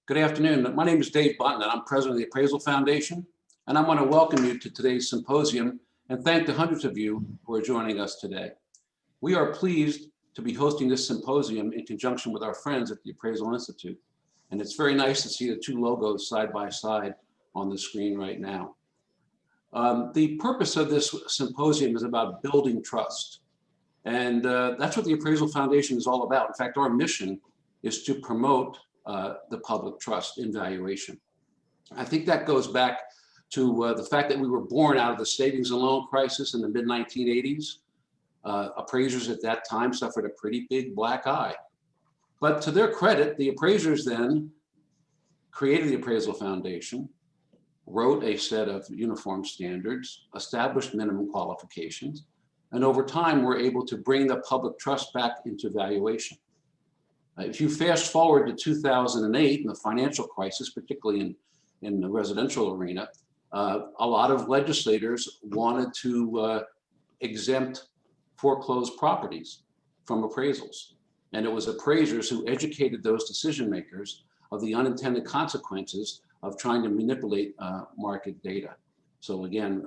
Good afternoon. My name is Dave Button, and I'm president of the Appraisal Foundation. And I want to welcome you to today's symposium and thank the hundreds of you who are joining us today. We are pleased to be hosting this symposium in conjunction with our friends at the Appraisal Institute. And it's very nice to see the two logos side by side on the screen right now. The purpose of this symposium is about building trust. And that's what the Appraisal Foundation is all about. In fact, our mission is to promote the public trust in valuation. I think that goes back to the fact that we were born out of the savings and loan crisis in the mid-1980s. Appraisers at that time suffered a pretty big black eye. But to their credit, the appraisers then created the Appraisal Foundation, wrote a set of uniform standards, established minimum qualifications, and over time were able to bring the public trust back into valuation. If you fast forward to 2008 and the financial crisis, particularly in the residential arena, a lot of legislators wanted to exempt foreclosed properties from appraisals. And it was appraisers who educated those decision makers of the unintended consequences of trying to manipulate market data. So again,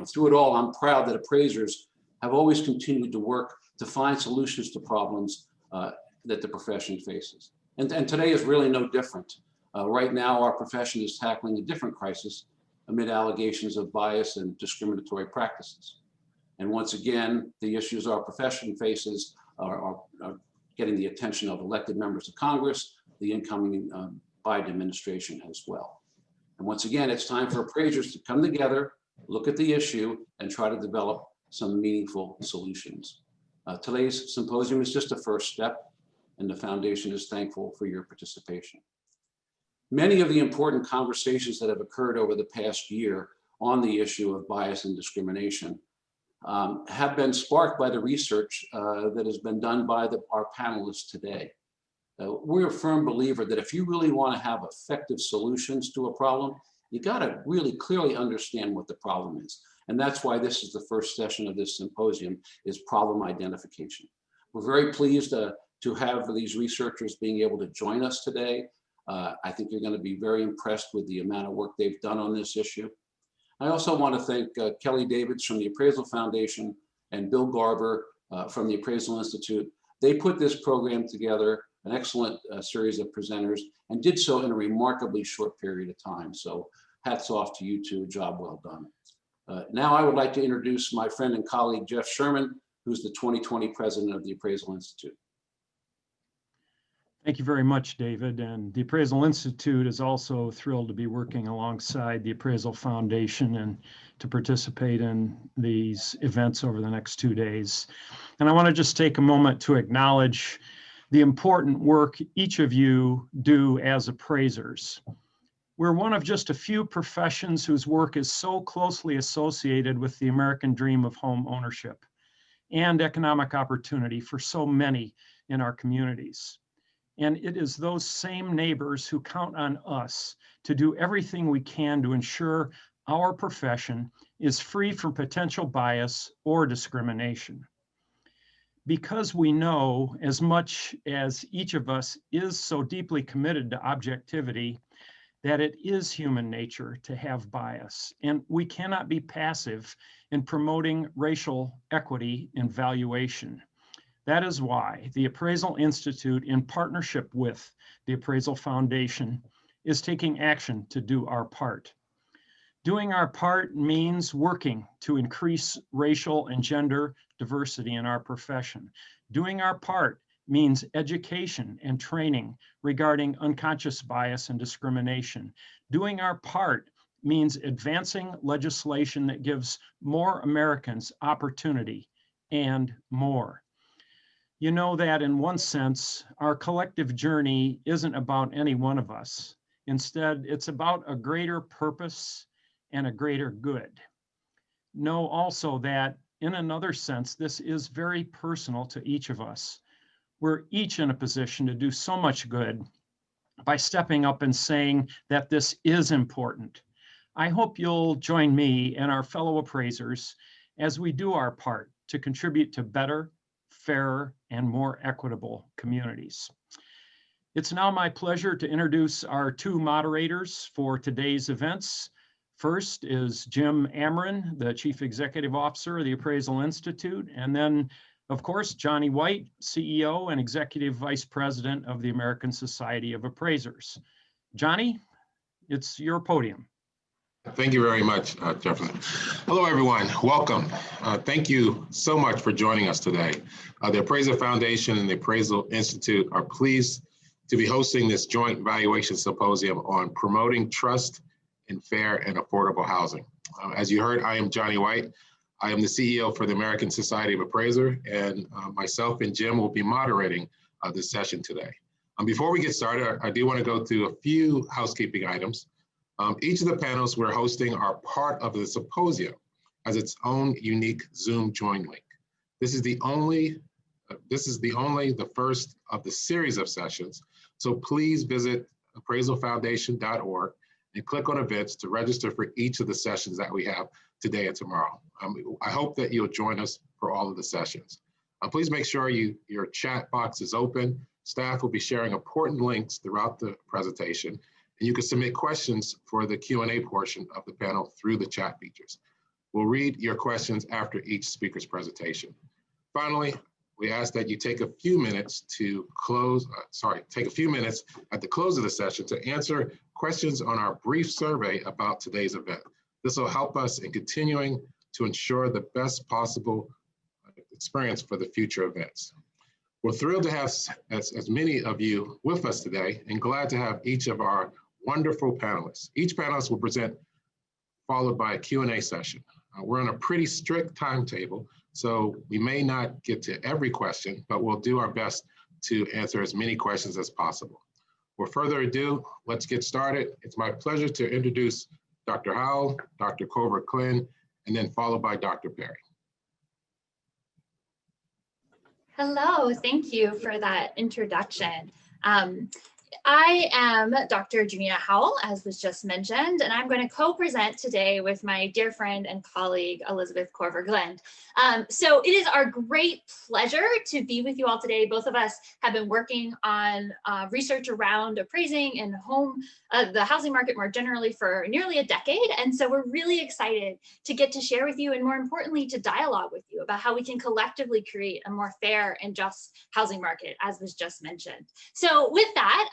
through it all, I'm proud that appraisers have always continued to work to find solutions to problems that the profession faces. And today is really no different. Right now, our profession is tackling a different crisis amid allegations of bias and discriminatory practices. And once again, the issues our profession faces are getting the attention of elected members of Congress, the incoming Biden administration as well. And once again, it's time for appraisers to come together, look at the issue, and try to develop some meaningful solutions. Today's symposium is just a first step, and the foundation is thankful for your participation. Many of the important conversations that have occurred over the past year on the issue of bias and discrimination have been sparked by the research that has been done by our panelists today. We're a firm believer that if you really want to have effective solutions to a problem, you got to really clearly understand what the problem is. And that's why this is the first session of this symposium, is problem identification. We're very pleased to have these researchers being able to join us today. I think you're going to be very impressed with the amount of work they've done on this issue. I also want to thank Kelly Davids from the Appraisal Foundation and Bill Garber from the Appraisal Institute. They put this program together, an excellent series of presenters, and did so in a remarkably short period of time. So hats off to you two, job well done. Now I would like to introduce my friend and colleague, Jeff Sherman, who's the 2020 president of the Appraisal Institute. Thank you very much, David. And the Appraisal Institute is also thrilled to be working alongside the Appraisal Foundation and to participate in these events over the next 2 days. And I want to just take a moment to acknowledge the important work each of you do as appraisers. We're one of just a few professions whose work is so closely associated with the American dream of home ownership and economic opportunity for so many in our communities. And it is those same neighbors who count on us to do everything we can to ensure our profession is free from potential bias or discrimination. Because we know, as much as each of us is so deeply committed to objectivity, that it is human nature to have bias, and we cannot be passive in promoting racial equity in valuation. That is why the Appraisal Institute, in partnership with the Appraisal Foundation, is taking action to do our part. Doing our part means working to increase racial and gender diversity in our profession. Doing our part means education and training regarding unconscious bias and discrimination. Doing our part means advancing legislation that gives more Americans opportunity and more. You know that in one sense, our collective journey isn't about any one of us. Instead, it's about a greater purpose and a greater good. Know also that in another sense, this is very personal to each of us. We're each in a position to do so much good by stepping up and saying that this is important. I hope you'll join me and our fellow appraisers as we do our part to contribute to better, fairer, and more equitable communities. It's now my pleasure to introduce our two moderators for today's events. First is Jim Amron, the Chief Executive Officer of the Appraisal Institute, and then, of course, Johnny White, CEO and Executive Vice President of the American Society of Appraisers. Johnny, it's your podium. Thank you very much, Jefferson. Hello, everyone. Welcome. Thank you so much for joining us today. The Appraisal Foundation and the Appraisal Institute are pleased to be hosting this joint valuation symposium on promoting trust in fair and affordable housing. As you heard, I am Johnny White. I am the CEO for the American Society of Appraisers, and myself and Jim will be moderating this session today. Before we get started, I do want to go through a few housekeeping items. Each of the panels we're hosting are part of the symposium as its own unique Zoom join link. This is the first of the series of sessions. So please visit appraisalfoundation.org and click on events to register for each of the sessions that we have today and tomorrow. I hope that you'll join us for all of the sessions. Please make sure your chat box is open. Staff will be sharing important links throughout the presentation, and you can submit questions for the Q&A portion of the panel through the chat features. We'll read your questions after each speaker's presentation. Finally, we ask that you take a few minutes at the close of the session to answer questions on our brief survey about today's event. This will help us in continuing to ensure the best possible experience for the future events. We're thrilled to have as many of you with us today and glad to have each of our wonderful panelists. Each panelist will present followed by a Q&A session. We're on a pretty strict timetable, so we may not get to every question, but we'll do our best to answer as many questions as possible. Without further ado, let's get started. It's my pleasure to introduce Dr. Howell, Dr. Colbert-Glynn, and then followed by Dr. Perry. Hello, thank you for that introduction. I am Dr. Janina Howell, as was just mentioned, and I'm going to co-present today with my dear friend and colleague, Elizabeth Colbert-Glynn. So it is our great pleasure to be with you all today. Both of us have been working on research around appraising and the housing market more generally for nearly a decade. And so we're really excited to get to share with you, and more importantly, to dialogue with you about how we can collectively create a more fair and just housing market, as was just mentioned. So with that,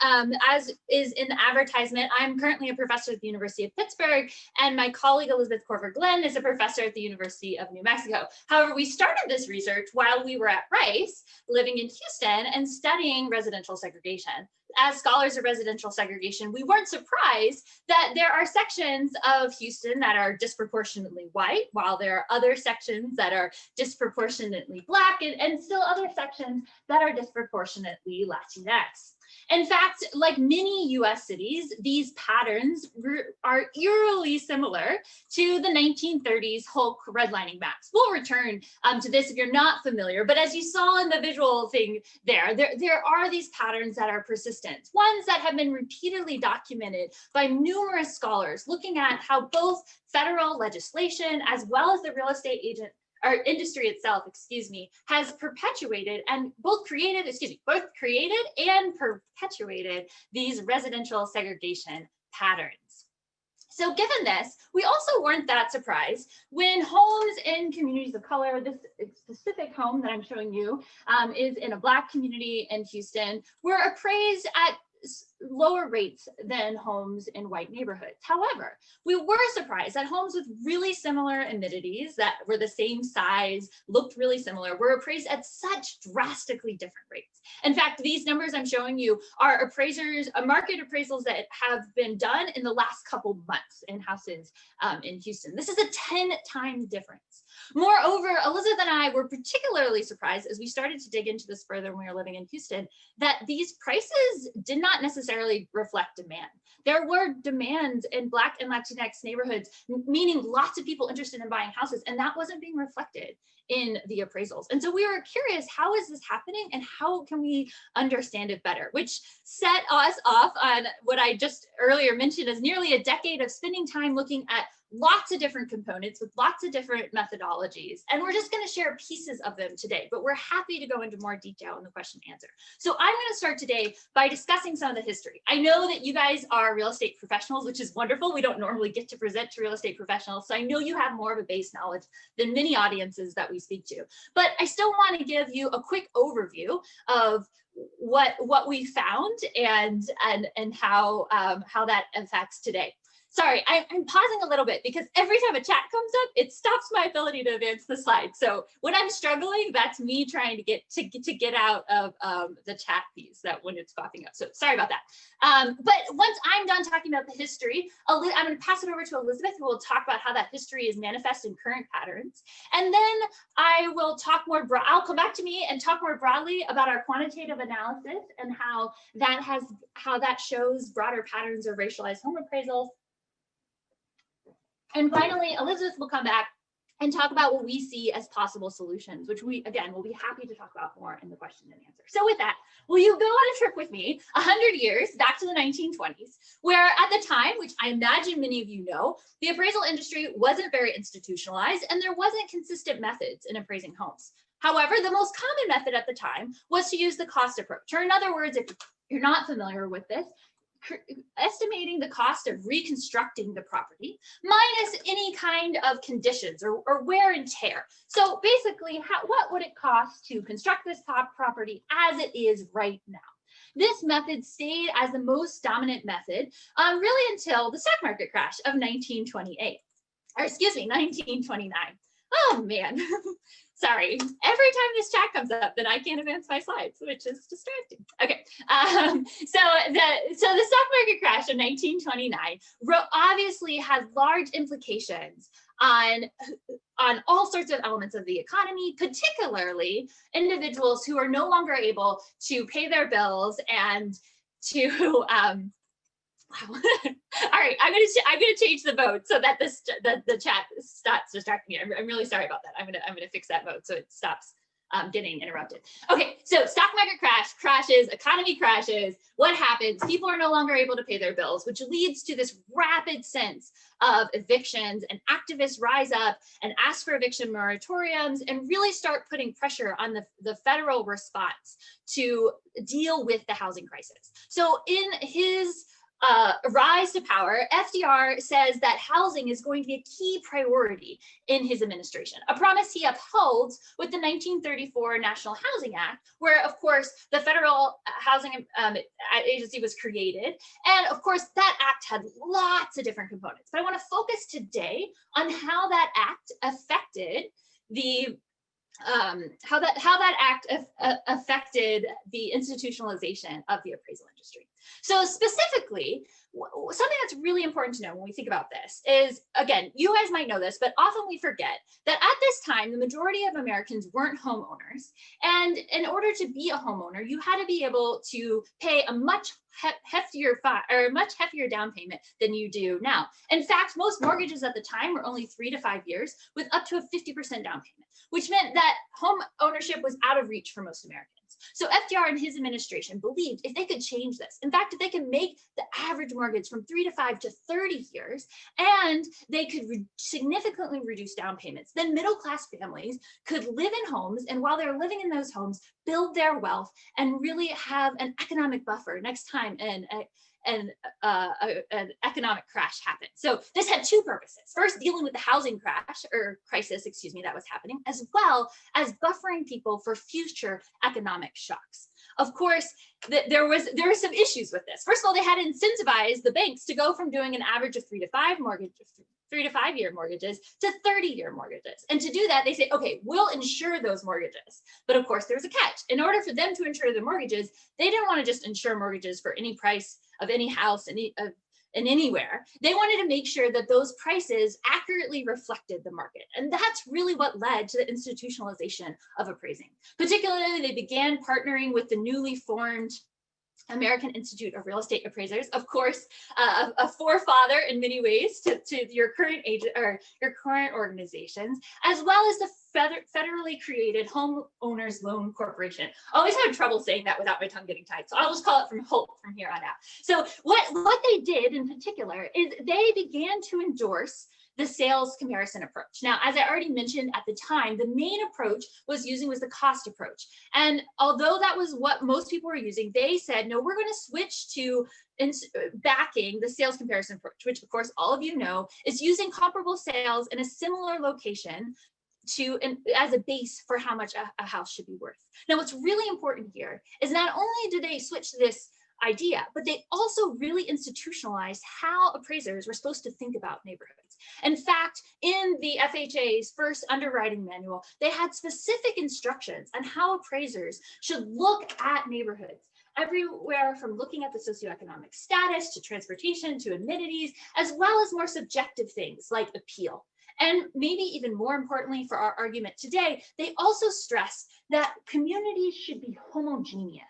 as is in the advertisement, I'm currently a professor at the University of Pittsburgh, and my colleague Elizabeth Colbert-Glynn is a professor at the University of New Mexico. However, we started this research while we were at Rice, living in Houston and studying residential segregation. As scholars of residential segregation, we weren't surprised that there are sections of Houston that are disproportionately white, while there are other sections that are disproportionately Black, and still other sections that are disproportionately Latinx. In fact, like many US cities, these patterns are eerily similar to the 1930s Hulk redlining maps. We'll return to this if you're not familiar, but as you saw in the visual thing there are these patterns that are persistent, ones that have been repeatedly documented by numerous scholars looking at how both federal legislation as well as the real estate industry itself, has perpetuated and both created and perpetuated these residential segregation patterns. So given this, we also weren't that surprised when homes in communities of color, this specific home that I'm showing you is in a Black community in Houston, were appraised at lower rates than homes in white neighborhoods. However, we were surprised that homes with really similar amenities that were the same size, looked really similar, were appraised at such drastically different rates. In fact, these numbers I'm showing you are market appraisals that have been done in the last couple months in houses in Houston. This is a 10 times difference. Moreover, Elizabeth and I were particularly surprised as we started to dig into this further when we were living in Houston, that these prices did not necessarily reflect demand. There were demands in Black and Latinx neighborhoods, meaning lots of people interested in buying houses, and that wasn't being reflected in the appraisals. And so we were curious, how is this happening and how can we understand it better? Which set us off on what I just earlier mentioned as nearly a decade of spending time looking at lots of different components with lots of different methodologies. And we're just going to share pieces of them today, but we're happy to go into more detail in the question and answer. So I'm going to start today by discussing some of the history. I know that you guys are real estate professionals, which is wonderful. We don't normally get to present to real estate professionals. So I know you have more of a base knowledge than many audiences that we speak to, but I still want to give you a quick overview of what we found and how that affects today. Sorry, I'm pausing a little bit because every time a chat comes up, it stops my ability to advance the slide. So when I'm struggling, that's me trying to get out of the chat piece that when it's popping up. So sorry about that. But once I'm done talking about the history, I'm going to pass it over to Elizabeth, who will talk about how that history is manifest in current patterns. And then I will talk I'll come back to me and talk more broadly about our quantitative analysis and how that shows broader patterns of racialized home appraisals. And finally, Elizabeth will come back and talk about what we see as possible solutions, which we, again, will be happy to talk about more in the question and answer. So with that, will you go on a trip with me 100 years back to the 1920s, where at the time, which I imagine many of you know, the appraisal industry wasn't very institutionalized and there wasn't consistent methods in appraising homes. However, the most common method at the time was to use the cost approach, or in other words, if you're not familiar with this, estimating the cost of reconstructing the property minus any kind of conditions or wear and tear. So basically, what would it cost to construct this property as it is right now? This method stayed as the most dominant method really until the stock market crash of 1929. Oh man. Sorry, every time this chat comes up, then I can't advance my slides, which is distracting. Okay, so the stock market crash of 1929 obviously has large implications on all sorts of elements of the economy, particularly individuals who are no longer able to pay their bills and to wow. All right, I'm gonna change the mode so that the chat stops distracting me. I'm really sorry about that. I'm gonna fix that mode so it stops getting interrupted. Okay, so stock market crashes, economy crashes. What happens? People are no longer able to pay their bills, which leads to this rapid sense of evictions, and activists rise up and ask for eviction moratoriums and really start putting pressure on the federal response to deal with the housing crisis. So in his rise to power, FDR says that housing is going to be a key priority in his administration, a promise he upholds with the 1934 National Housing Act, where, of course, the Federal Housing Agency was created. And, of course, that act had lots of different components. But I want to focus today on how that act affected the affected the institutionalization of the appraisal industry. So specifically, something that's really important to know when we think about this is, again, you guys might know this, but often we forget that at this time, the majority of Americans weren't homeowners. And in order to be a homeowner, you had to be able to pay a much heftier down payment than you do now. In fact, most mortgages at the time were only 3 to 5 years with up to a 50% down payment, which meant that home ownership was out of reach for most Americans. So FDR and his administration believed if they could change this, in fact, if they could make the average mortgage from 3 to 5 to 30 years, and they could significantly reduce down payments, then middle-class families could live in homes, and while they're living in those homes, build their wealth and really have an economic buffer next time an economic crash happened. So this had two purposes. First, dealing with the housing crisis, that was happening, as well as buffering people for future economic shocks. Of course, there were some issues with this. First of all, they had to incentivize the banks to go from doing an average of 3 to 5 year mortgages to 30-year mortgages. And to do that, they say, okay, we'll insure those mortgages. But of course, there's a catch. In order for them to insure the mortgages, they didn't want to just insure mortgages for any price of any house in anywhere. They wanted to make sure that those prices accurately reflected the market. And that's really what led to the institutionalization of appraising. Particularly, they began partnering with the newly formed American Institute of Real Estate Appraisers, of course, a forefather in many ways to your current your current organizations, as well as the federally created homeowners loan corporation. I always have trouble saying that without my tongue getting tied, so I'll just call it from HOPE from here on out. So what they did in particular is they began to endorse the sales comparison approach. Now, as I already mentioned at the time, the main approach was the cost approach. And although that was what most people were using, they said, no, we're going to switch to backing the sales comparison approach, which of course all of you know is using comparable sales in a similar location as a base for how much a house should be worth. Now, what's really important here is not only do they switch to this idea, but they also really institutionalized how appraisers were supposed to think about neighborhoods. In fact, in the FHA's first underwriting manual, they had specific instructions on how appraisers should look at neighborhoods, everywhere from looking at the socioeconomic status to transportation to amenities, as well as more subjective things like appeal. And maybe even more importantly for our argument today, they also stressed that communities should be homogeneous.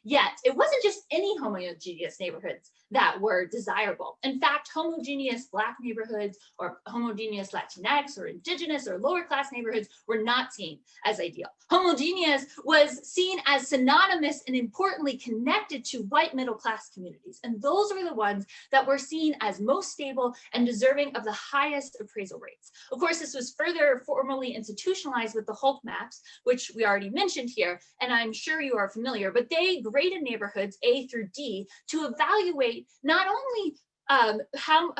Yet, it wasn't just any homogeneous neighborhoods that were desirable. In fact, homogeneous Black neighborhoods or homogeneous Latinx or Indigenous or lower class neighborhoods were not seen as ideal. Homogeneous was seen as synonymous and importantly connected to white middle class communities. And those were the ones that were seen as most stable and deserving of the highest appraisal rates. Of course, this was further formally institutionalized with the HOLT maps, which we already mentioned here, and I'm sure you are familiar, but they graded neighborhoods A through D to evaluate not only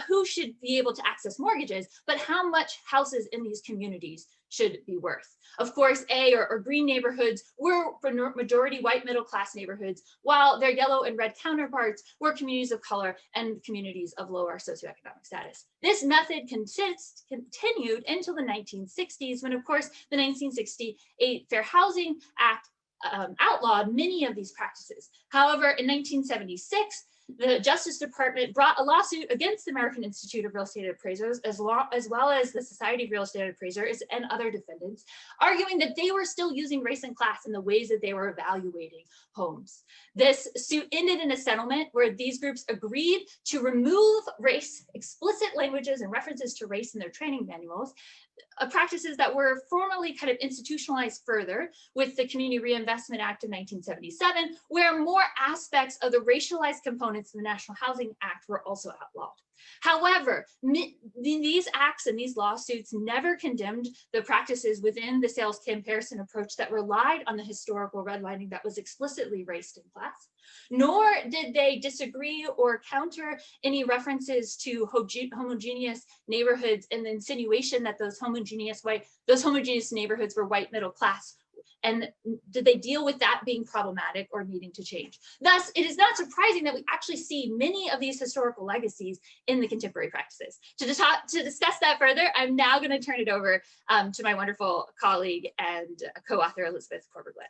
who should be able to access mortgages, but how much houses in these communities should be worth. Of course, A or green neighborhoods were majority white middle class neighborhoods, while their yellow and red counterparts were communities of color and communities of lower socioeconomic status. This method continued until the 1960s, when of course the 1968 Fair Housing Act outlawed many of these practices. However, in 1976, the Justice Department brought a lawsuit against the American Institute of Real Estate Appraisers, as well as the Society of Real Estate Appraisers and other defendants, arguing that they were still using race and class in the ways that they were evaluating homes. This suit ended in a settlement where these groups agreed to remove race, explicit languages and references to race in their training manuals, practices that were formally kind of institutionalized further with the Community Reinvestment Act of 1977, where more aspects of the racialized components of the National Housing Act were also outlawed. However, these acts and these lawsuits never condemned the practices within the sales comparison approach that relied on the historical redlining that was explicitly race and class, nor did they disagree or counter any references to homogeneous neighborhoods and the insinuation that those homogeneous neighborhoods were white middle class. And did they deal with that being problematic or needing to change? Thus, it is not surprising that we actually see many of these historical legacies in the contemporary practices. To discuss that further, I'm now going to turn it over to my wonderful colleague and co-author, Elizabeth Corber-Glenn.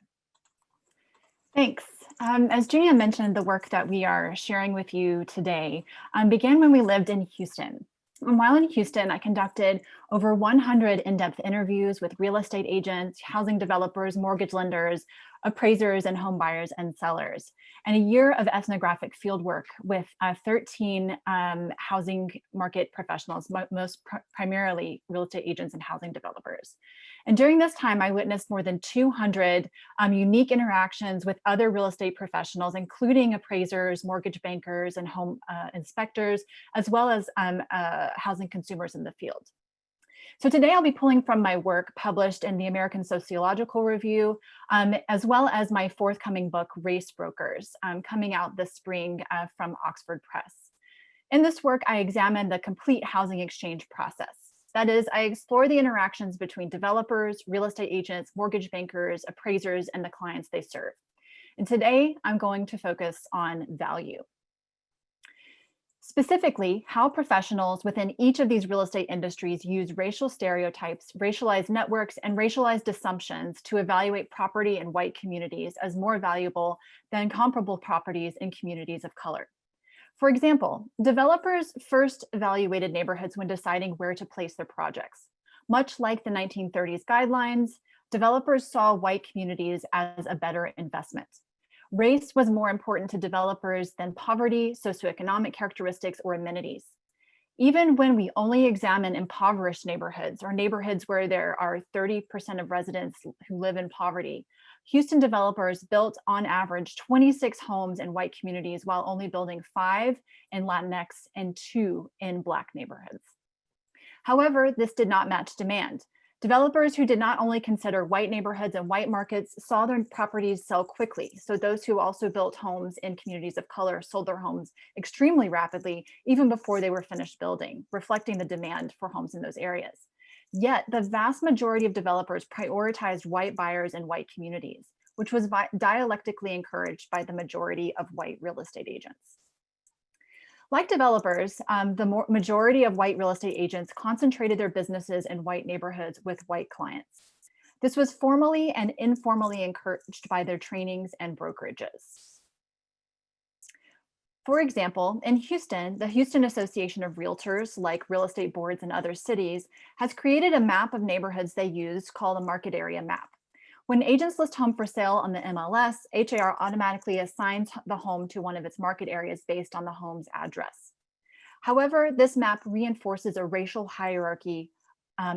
Thanks. As Junia mentioned, the work that we are sharing with you today began when we lived in Houston. And while in Houston, I conducted over 100 in-depth interviews with real estate agents, housing developers, mortgage lenders, appraisers, and home buyers and sellers, and a year of ethnographic fieldwork with 13 housing market professionals, primarily real estate agents and housing developers. And during this time, I witnessed more than 200 unique interactions with other real estate professionals, including appraisers, mortgage bankers, and home inspectors, as well as housing consumers in the field. So today I'll be pulling from my work published in the American Sociological Review, as well as my forthcoming book, Race Brokers, coming out this spring from Oxford Press. In this work, I examine the complete housing exchange process. That is, I explore the interactions between developers, real estate agents, mortgage bankers, appraisers, and the clients they serve. And today I'm going to focus on value. Specifically, how professionals within each of these real estate industries use racial stereotypes, racialized networks, and racialized assumptions to evaluate property in white communities as more valuable than comparable properties in communities of color. For example, developers first evaluated neighborhoods when deciding where to place their projects. Much like the 1930s guidelines, developers saw white communities as a better investment. Race was more important to developers than poverty, socioeconomic characteristics, or amenities. Even when we only examine impoverished neighborhoods or neighborhoods where there are 30% of residents who live in poverty, Houston developers built on average 26 homes in white communities while only building 5 in Latinx and 2 in Black neighborhoods. However, this did not match demand. Developers who did not only consider white neighborhoods and white markets saw their properties sell quickly. So those who also built homes in communities of color sold their homes extremely rapidly, even before they were finished building, reflecting the demand for homes in those areas. Yet the vast majority of developers prioritized white buyers in white communities, which was dialectically encouraged by the majority of white real estate agents. Like developers, the majority of white real estate agents concentrated their businesses in white neighborhoods with white clients. This was formally and informally encouraged by their trainings and brokerages. For example, in Houston, the Houston Association of Realtors, like real estate boards in other cities, has created a map of neighborhoods they use called a market area map. When agents list home for sale on the MLS, HAR automatically assigns the home to one of its market areas based on the home's address. However, this map reinforces a racial hierarchy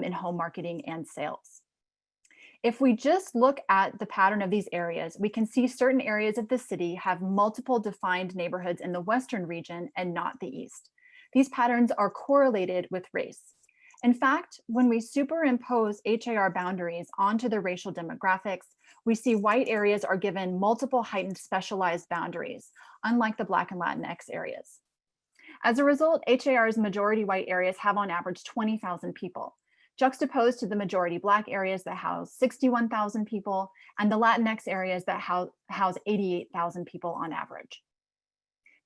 in home marketing and sales. If we just look at the pattern of these areas, we can see certain areas of the city have multiple defined neighborhoods in the western region and not the east. These patterns are correlated with race. In fact, when we superimpose HAR boundaries onto the racial demographics, we see white areas are given multiple heightened specialized boundaries, unlike the Black and Latinx areas. As a result, HAR's majority white areas have on average 20,000 people, juxtaposed to the majority Black areas that house 61,000 people and the Latinx areas that house 88,000 people on average.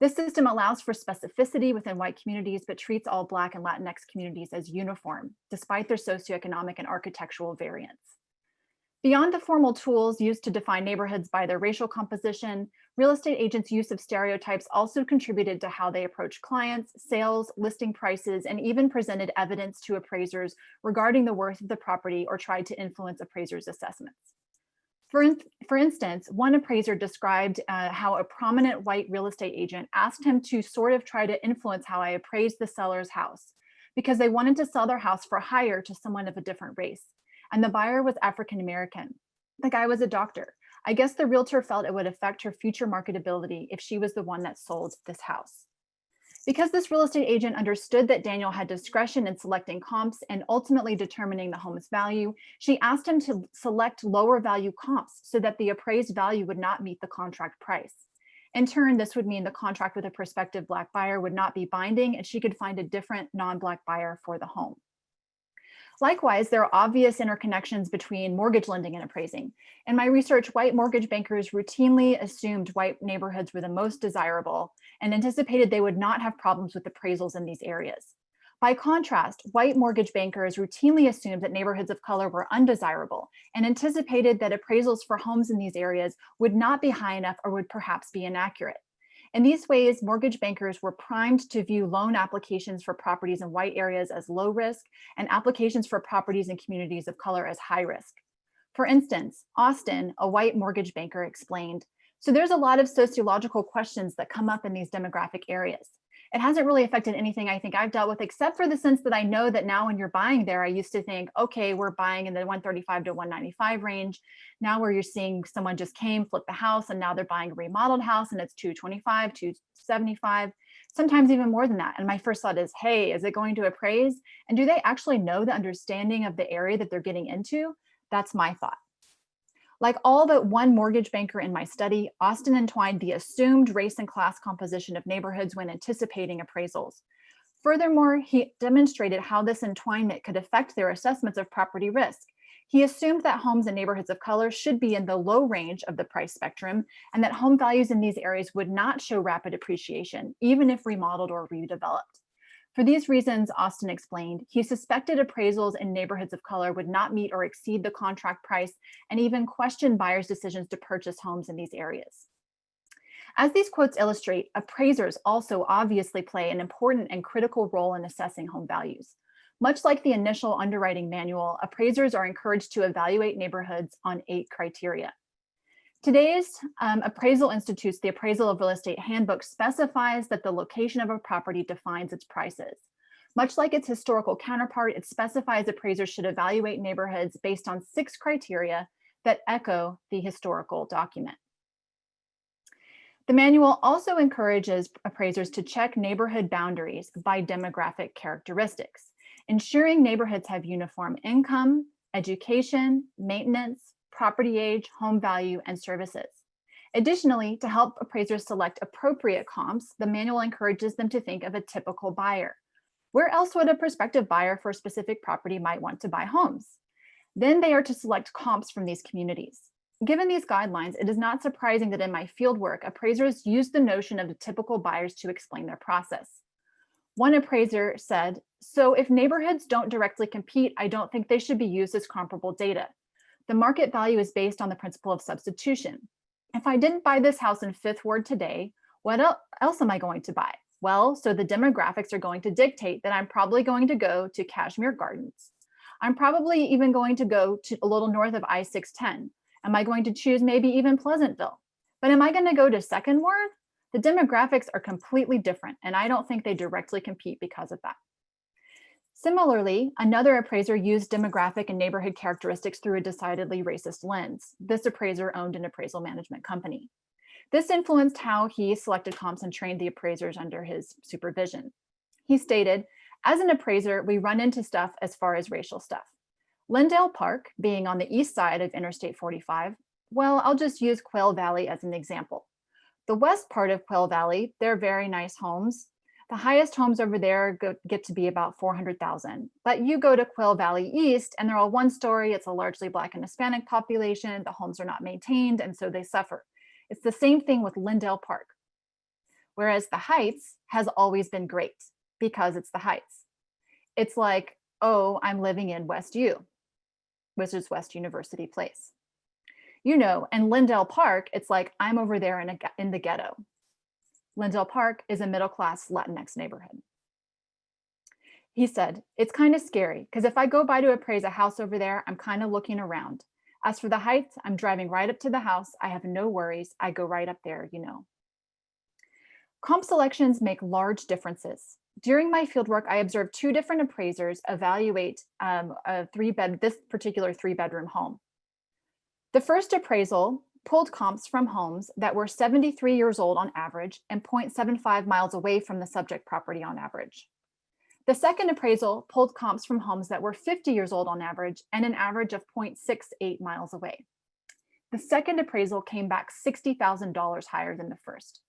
This system allows for specificity within white communities, but treats all Black and Latinx communities as uniform, despite their socioeconomic and architectural variance. Beyond the formal tools used to define neighborhoods by their racial composition, real estate agents' use of stereotypes also contributed to how they approach clients, sales, listing prices, and even presented evidence to appraisers regarding the worth of the property or tried to influence appraisers' assessments. For instance, one appraiser described how a prominent white real estate agent asked him to sort of try to influence how I appraised the seller's house because they wanted to sell their house for higher to someone of a different race. And the buyer was African American. The guy was a doctor. I guess the realtor felt it would affect her future marketability if she was the one that sold this house. Because this real estate agent understood that Daniel had discretion in selecting comps and ultimately determining the home's value, she asked him to select lower value comps so that the appraised value would not meet the contract price. In turn, this would mean the contract with a prospective Black buyer would not be binding and she could find a different non-Black buyer for the home. Likewise, there are obvious interconnections between mortgage lending and appraising. In my research, white mortgage bankers routinely assumed white neighborhoods were the most desirable and anticipated they would not have problems with appraisals in these areas. By contrast, white mortgage bankers routinely assumed that neighborhoods of color were undesirable and anticipated that appraisals for homes in these areas would not be high enough or would perhaps be inaccurate. In these ways, mortgage bankers were primed to view loan applications for properties in white areas as low risk and applications for properties in communities of color as high risk. For instance, Austin, a white mortgage banker, explained, "So there's a lot of sociological questions that come up in these demographic areas. It hasn't really affected anything I think I've dealt with, except for the sense that I know that now when you're buying there, I used to think, okay, we're buying in the 135 to 195 range. Now where you're seeing someone just came, flipped the house, and now they're buying a remodeled house and it's 225, 275, sometimes even more than that. And my first thought is, hey, is it going to appraise? And do they actually know the understanding of the area that they're getting into? That's my thought. Like all but one mortgage banker in my study, Austin entwined the assumed race and class composition of neighborhoods when anticipating appraisals. Furthermore, he demonstrated how this entwinement could affect their assessments of property risk. He assumed that homes in neighborhoods of color should be in the low range of the price spectrum and that home values in these areas would not show rapid appreciation, even if remodeled or redeveloped. For these reasons, Austin explained, he suspected appraisals in neighborhoods of color would not meet or exceed the contract price and even question buyers' decisions to purchase homes in these areas. As these quotes illustrate, appraisers also obviously play an important and critical role in assessing home values. Much like the initial underwriting manual, appraisers are encouraged to evaluate neighborhoods on 8 criteria. Today's Appraisal Institute's The Appraisal of Real Estate Handbook specifies that the location of a property defines its prices. Much like its historical counterpart, it specifies appraisers should evaluate neighborhoods based on 6 criteria that echo the historical document. The manual also encourages appraisers to check neighborhood boundaries by demographic characteristics, ensuring neighborhoods have uniform income, education, maintenance, property age, home value, and services. Additionally, to help appraisers select appropriate comps, the manual encourages them to think of a typical buyer. Where else would a prospective buyer for a specific property might want to buy homes? Then they are to select comps from these communities. Given these guidelines, it is not surprising that in my fieldwork, appraisers use the notion of the typical buyers to explain their process. One appraiser said, "So if neighborhoods don't directly compete, I don't think they should be used as comparable data. The market value is based on the principle of substitution. If I didn't buy this house in 5th Ward today, what else am I going to buy? Well, so the demographics are going to dictate that I'm probably going to go to Kashmir Gardens. I'm probably even going to go to a little north of I-610. Am I going to choose maybe even Pleasantville? But am I going to go to 2nd Ward? The demographics are completely different, and I don't think they directly compete because of that." Similarly, another appraiser used demographic and neighborhood characteristics through a decidedly racist lens. This appraiser owned an appraisal management company. This influenced how he selected comps and trained the appraisers under his supervision. He stated, "As an appraiser, we run into stuff as far as racial stuff. Lindale Park, being on the east side of Interstate 45, well, I'll just use Quail Valley as an example. The west part of Quail Valley, they're very nice homes. The highest homes over there get to be about 400,000. But you go to Quail Valley East and they're all 1-story. It's a largely Black and Hispanic population. The homes are not maintained, and so they suffer. It's the same thing with Lindale Park. Whereas the Heights has always been great because it's the Heights. It's like, oh, I'm living in West U, which is West University Place. You know, and Lindale Park, it's like I'm over there in the ghetto. Lindale Park is a middle-class Latinx neighborhood." He said, "It's kind of scary because if I go by to appraise a house over there, I'm kind of looking around. As for the Heights, I'm driving right up to the house. I have no worries. I go right up there, you know." Comp selections make large differences. During my fieldwork, I observed 2 different appraisers evaluate this particular 3-bedroom home. The first appraisal pulled comps from homes that were 73 years old on average and 0.75 miles away from the subject property on average. The second appraisal pulled comps from homes that were 50 years old on average and an average of 0.68 miles away. The second appraisal came back $60,000 higher than the first.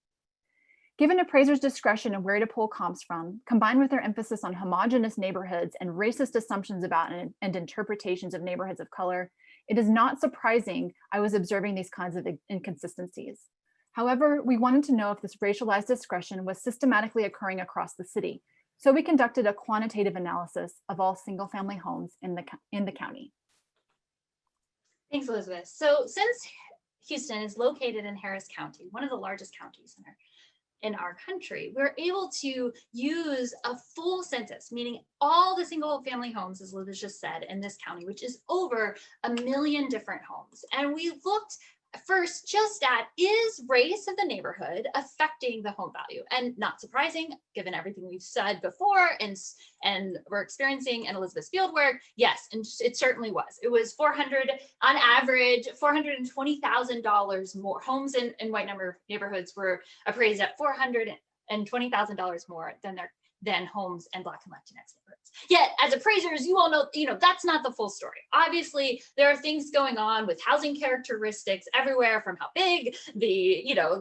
Given appraisers' discretion of where to pull comps from, combined with their emphasis on homogeneous neighborhoods and racist assumptions about and interpretations of neighborhoods of color, it is not surprising I was observing these kinds of inconsistencies. However, we wanted to know if this racialized discretion was systematically occurring across the city, so we conducted a quantitative analysis of all single-family homes in the county. Thanks, Elizabeth. So since Houston is located in Harris County, one of the largest counties in our country, we're able to use a full census, meaning all the single family homes, as Liz just said, in this county, which is over 1 million different homes. And we looked first just at, is race of the neighborhood affecting the home value? And not surprising, given everything we've said before and we're experiencing in Elizabeth's fieldwork, yes, and it certainly was. It was on average, $420,000 more. Homes in white neighborhoods were appraised at $420,000 more than homes in Black and Latinx neighborhoods. Yet, as appraisers, you all know, that's not the full story. Obviously, there are things going on with housing characteristics everywhere, from how big,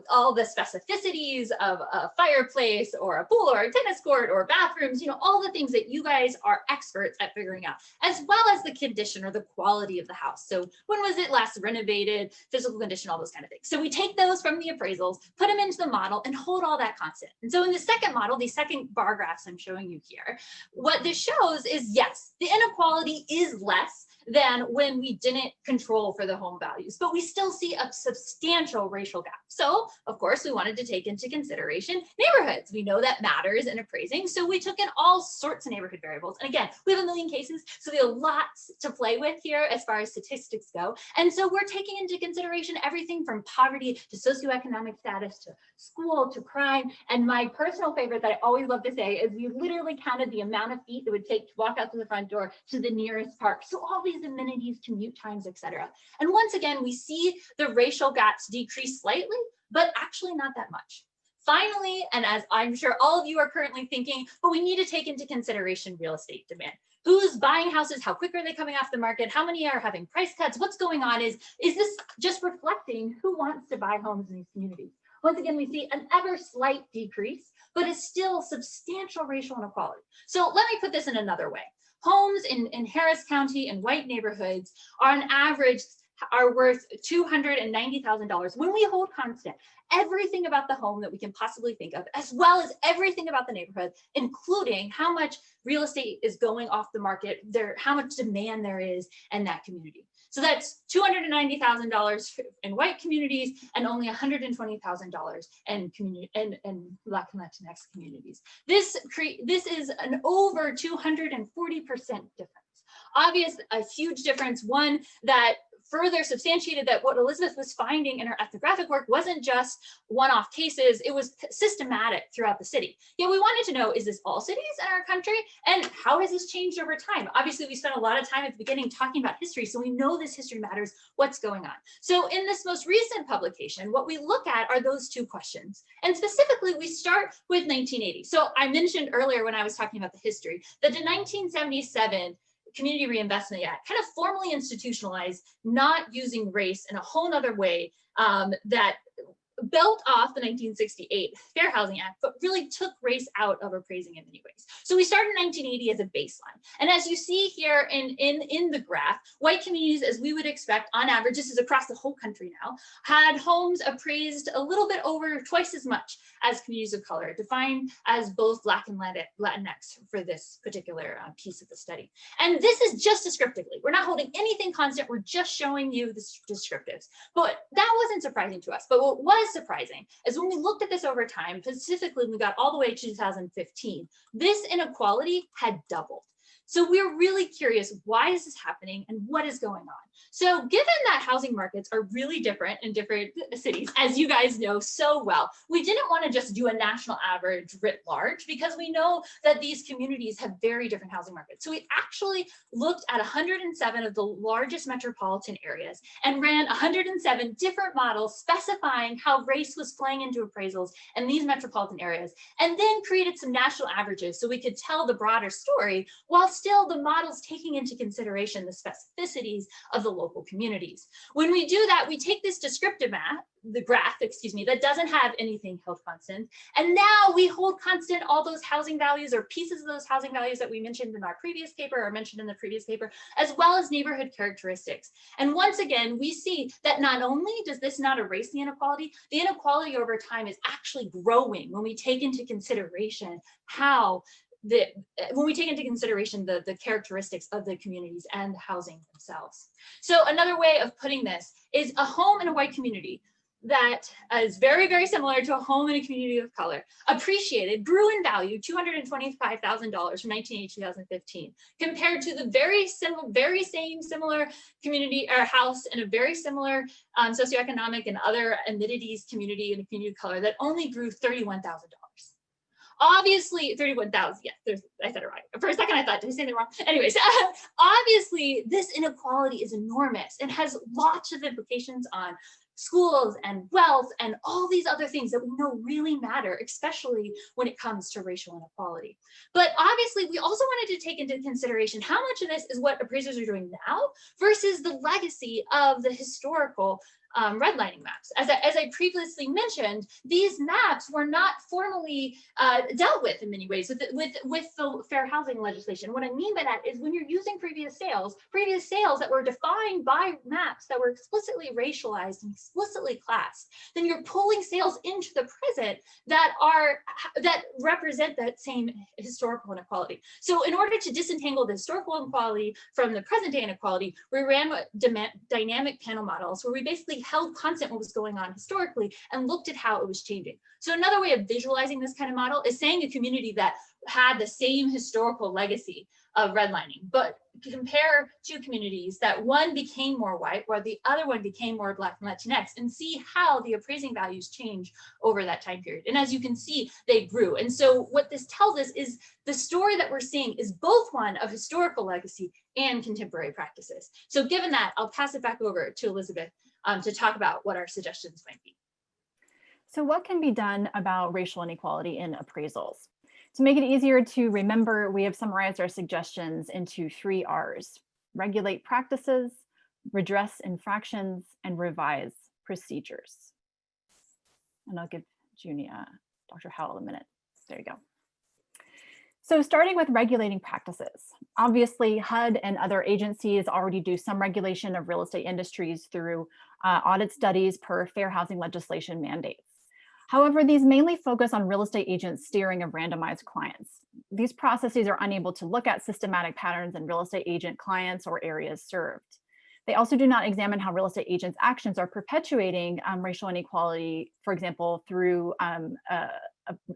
all the specificities of a fireplace or a pool or a tennis court or bathrooms, all the things that you guys are experts at figuring out, as well as the condition or the quality of the house. So when was it last renovated, physical condition, all those kind of things. So we take those from the appraisals, put them into the model, and hold all that constant. And so in the second model, the second bar graphs I'm showing you here, what this shows is, yes, the inequality is less than when we didn't control for the home values, but we still see a substantial racial gap. So of course we wanted to take into consideration neighborhoods. We know that matters in appraising. So we took in all sorts of neighborhood variables. And again, we have a million cases, so we have lots to play with here as far as statistics go. And so we're taking into consideration everything from poverty to socioeconomic status to school to crime. And my personal favorite that I always love to say is we literally counted the amount of feet it would take to walk out to the front door to the nearest park. So all these amenities, commute times, etc. And once again, we see the racial gaps decrease slightly, but actually not that much. Finally, and as I'm sure all of you are currently thinking, but we need to take into consideration real estate demand. Who's buying houses? How quick are they coming off the market? How many are having price cuts? What's going on? Is this just reflecting who wants to buy homes in these communities? Once again, we see an ever slight decrease, but it's still substantial racial inequality. So let me put this in another way. Homes in Harris County and white neighborhoods are on average are worth $290,000 when we hold constant everything about the home that we can possibly think of, as well as everything about the neighborhood, including how much real estate is going off the market, how much demand there is in that community. So that's $290,000 in white communities and only $120,000 in Black and Latinx communities. This is an over 240% difference. Obvious, a huge difference, one that further substantiated that what Elizabeth was finding in her ethnographic work wasn't just one-off cases, it was systematic throughout the city. Yet we wanted to know, is this all cities in our country? And how has this changed over time? Obviously, we spent a lot of time at the beginning talking about history, so we know this history matters, what's going on. So in this most recent publication, what we look at are those two questions. And specifically, we start with 1980. So I mentioned earlier when I was talking about the history, that the 1977 Community Reinvestment Act kind of formally institutionalized not using race in a whole nother way that built off the 1968 Fair Housing Act, but really took race out of appraising in many ways. So we started in 1980 as a baseline. And as you see here in the graph, white communities, as we would expect, on average, this is across the whole country now, had homes appraised a little bit over twice as much as communities of color, defined as both Black and Latinx for this particular piece of the study. And this is just descriptively. We're not holding anything constant. We're just showing you the descriptives. But that wasn't surprising to us. But what was surprising is when we looked at this over time, specifically when we got all the way to 2015, this inequality had doubled. So we're really curious, why is this happening and what is going on? So given that housing markets are really different in different cities, as you guys know so well, we didn't want to just do a national average writ large because we know that these communities have very different housing markets. So we actually looked at 107 of the largest metropolitan areas and ran 107 different models specifying how race was playing into appraisals in these metropolitan areas, and then created some national averages so we could tell the broader story while still the models taking into consideration the specificities of the local communities. When we do that, we take this descriptive graph, that doesn't have anything held constant. And now we hold constant all those housing values or pieces of those housing values that we mentioned in our previous paper or mentioned in the previous paper, as well as neighborhood characteristics. And once again, we see that not only does this not erase the inequality over time is actually growing when we take into consideration the characteristics of the communities and the housing themselves. So another way of putting this is a home in a white community that is very, very similar to a home in a community of color, grew in value $225,000 from 1980 to 2015, compared to the very same similar community or house in a very similar socioeconomic and other amenities community in a community of color that only grew $31,000. Obviously, 31,000, yeah, I said it right. For a second, I thought, did I say that wrong? Anyways, obviously, this inequality is enormous and has lots of implications on schools and wealth and all these other things that we know really matter, especially when it comes to racial inequality. But obviously, we also wanted to take into consideration how much of this is what appraisers are doing now versus the legacy of the historical redlining maps. As I previously mentioned, these maps were not formally dealt with in many ways with the fair housing legislation. What I mean by that is when you're using previous sales that were defined by maps that were explicitly racialized and explicitly classed, then you're pulling sales into the present that represent that same historical inequality. So in order to disentangle the historical inequality from the present day inequality, we ran dynamic panel models where we basically held constant what was going on historically and looked at how it was changing. So another way of visualizing this kind of model is saying a community that had the same historical legacy of redlining, but compare two communities that one became more white while the other one became more Black and Latinx, and see how the appraising values change over that time period. And as you can see, they grew. And so what this tells us is the story that we're seeing is both one of historical legacy and contemporary practices. So given that, I'll pass it back over to Elizabeth to talk about what our suggestions might be. So what can be done about racial inequality in appraisals? To make it easier to remember, we have summarized our suggestions into 3 R's: regulate practices, redress infractions, and revise procedures. And I'll give Dr. Howell a minute. There you go. So starting with regulating practices, obviously HUD and other agencies already do some regulation of real estate industries through audit studies per fair housing legislation mandates. However, these mainly focus on real estate agents' steering of randomized clients. These processes are unable to look at systematic patterns in real estate agent clients or areas served. They also do not examine how real estate agents' actions are perpetuating racial inequality, for example, through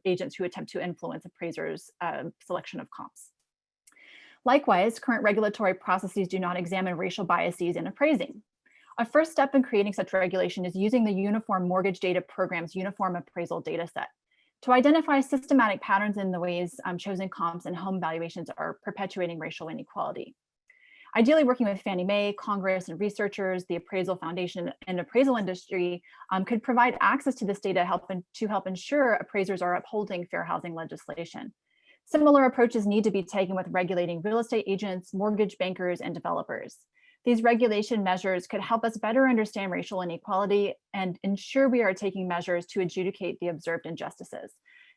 agents who attempt to influence appraisers' selection of comps. Likewise, current regulatory processes do not examine racial biases in appraising. A first step in creating such regulation is using the Uniform Mortgage Data Program's Uniform Appraisal Dataset to identify systematic patterns in the ways chosen comps and home valuations are perpetuating racial inequality. Ideally, working with Fannie Mae, Congress, and researchers, the Appraisal Foundation, and appraisal industry could provide access to this data to help ensure appraisers are upholding fair housing legislation. Similar approaches need to be taken with regulating real estate agents, mortgage bankers, and developers. These regulation measures could help us better understand racial inequality and ensure we are taking measures to adjudicate the observed injustices.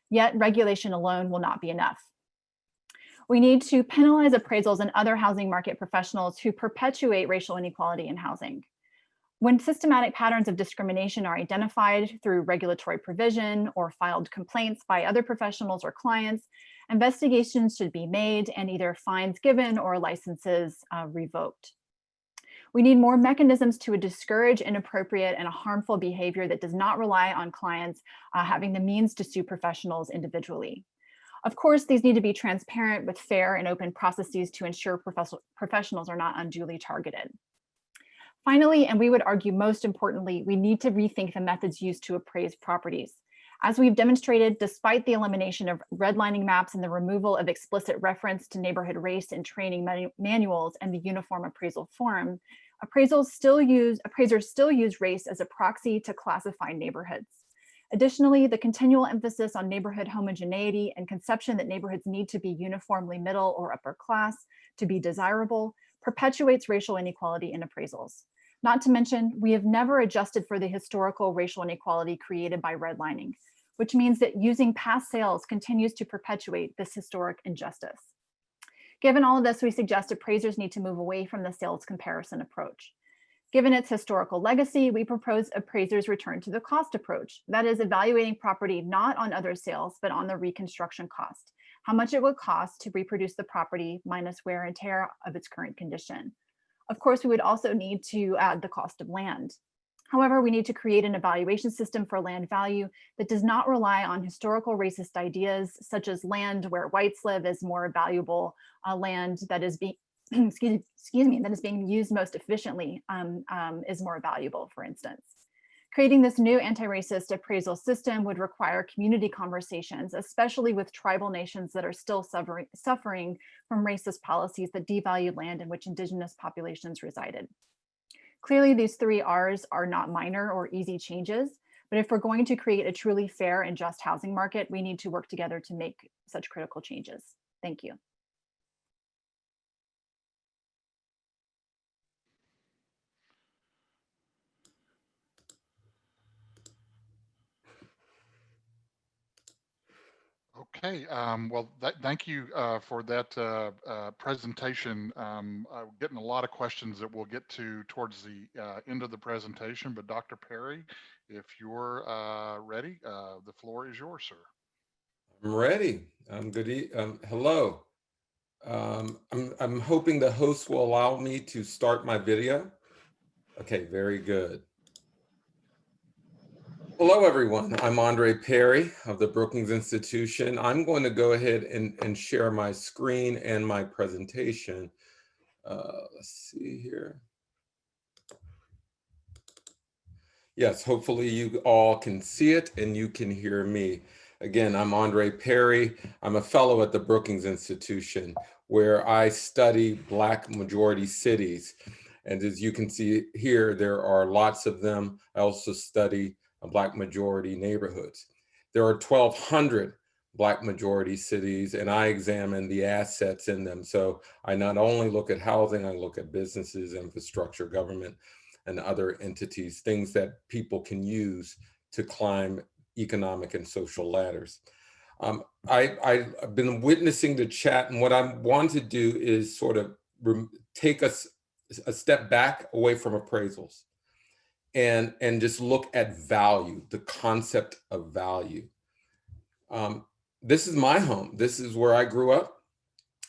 Yet regulation alone will not be enough. We need to penalize appraisals and other housing market professionals who perpetuate racial inequality in housing. When systematic patterns of discrimination are identified through regulatory provision or filed complaints by other professionals or clients, investigations should be made and either fines given or licenses revoked. We need more mechanisms to discourage inappropriate and harmful behavior that does not rely on clients having the means to sue professionals individually. Of course, these need to be transparent with fair and open processes to ensure professionals are not unduly targeted. Finally, and we would argue most importantly, we need to rethink the methods used to appraise properties. As we've demonstrated, despite the elimination of redlining maps and the removal of explicit reference to neighborhood race in training manuals and the Uniform Appraisal Form, appraisers still use race as a proxy to classify neighborhoods. Additionally, the continual emphasis on neighborhood homogeneity and conception that neighborhoods need to be uniformly middle or upper class to be desirable perpetuates racial inequality in appraisals. Not to mention, we have never adjusted for the historical racial inequality created by redlining, which means that using past sales continues to perpetuate this historic injustice. Given all of this, we suggest appraisers need to move away from the sales comparison approach. Given its historical legacy, we propose appraisers return to the cost approach, that is, evaluating property not on other sales, but on the reconstruction cost, how much it would cost to reproduce the property minus wear and tear of its current condition. Of course, we would also need to add the cost of land. However, we need to create an evaluation system for land value that does not rely on historical racist ideas, such as land where whites live is more valuable, land that is being that is being used most efficiently is more valuable, for instance. Creating this new anti-racist appraisal system would require community conversations, especially with tribal nations that are still suffering from racist policies that devalue land in which indigenous populations resided. Clearly, these 3 R's are not minor or easy changes, but if we're going to create a truly fair and just housing market, we need to work together to make such critical changes. Thank you. Okay, well, thank you for that presentation. I'm getting a lot of questions that we'll get to towards the end of the presentation, but Dr. Perry, if you're ready, the floor is yours, sir. I'm ready. Hello. I'm hoping the host will allow me to start my video. Okay, very good. Hello, everyone. I'm Andre Perry of the Brookings Institution. I'm going to go ahead and share my screen and my presentation. Let's see here. Yes, hopefully you all can see it and you can hear me. Again, I'm Andre Perry. I'm a fellow at the Brookings Institution, where I study Black majority cities. And as you can see here, there are lots of them. I also study Black majority neighborhoods. There are 1,200 Black majority cities, and I examine the assets in them. So I not only look at housing, I look at businesses, infrastructure, government, and other entities, things that people can use to climb economic and social ladders. I've been witnessing the chat, and what I want to do is sort of take us a step back away from appraisals and just look at value, the concept of value. This is my home. This is where I grew up.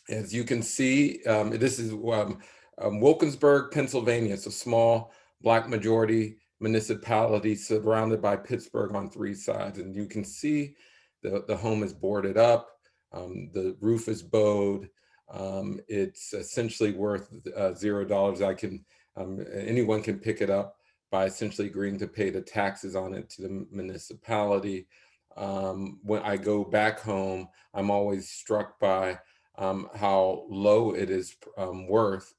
As you can see, this is Wilkinsburg, Pennsylvania. It's a small Black majority municipality surrounded by Pittsburgh on 3 sides. And you can see the home is boarded up. The roof is bowed. It's essentially worth $0. Anyone can pick it up by essentially agreeing to pay the taxes on it to the municipality. When I go back home, I'm always struck by how low it is worth,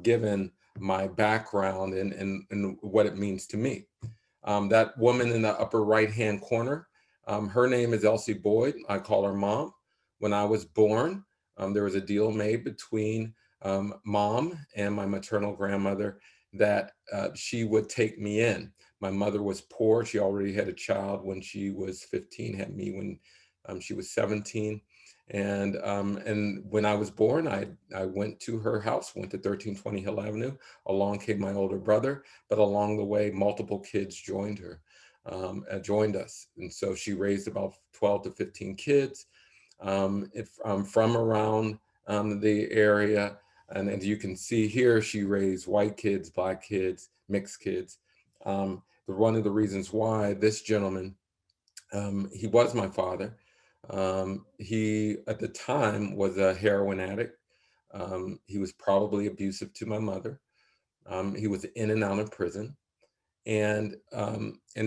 given my background and what it means to me. That woman in the upper right-hand corner, her name is Elsie Boyd. I call her Mom. When I was born, there was a deal made between Mom and my maternal grandmother that she would take me in. My mother was poor. She already had a child when she was 15, had me when she was 17. And when I was born, I went to her house, went to 1320 Hill Avenue. Along came my older brother, but along the way, multiple kids joined us. And so she raised about 12 to 15 kids from around the area. And as you can see here, she raised white kids, Black kids, mixed kids. One of the reasons why this gentleman, he was my father. He, at the time, was a heroin addict. He was probably abusive to my mother. He was in and out of prison. And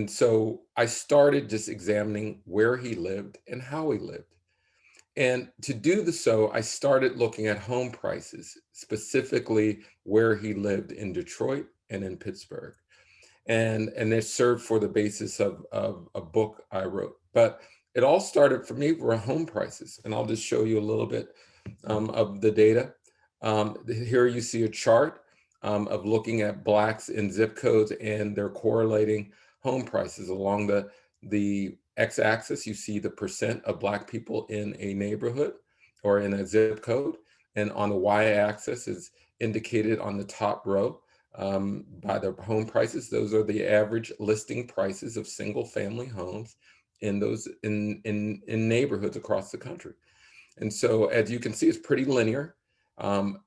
so I started just examining where he lived and how he lived. And to do so, I started looking at home prices, specifically where he lived in Detroit and in Pittsburgh. And it served for the basis of a book I wrote. But it all started for me were home prices. And I'll just show you a little bit of the data. Here you see a chart of looking at Blacks in zip codes and their correlating home prices. Along the x-axis, you see the percent of Black people in a neighborhood or in a zip code. And on the y-axis is indicated on the top row by the home prices. Those are the average listing prices of single family homes in those in neighborhoods across the country. And so as you can see, it's pretty linear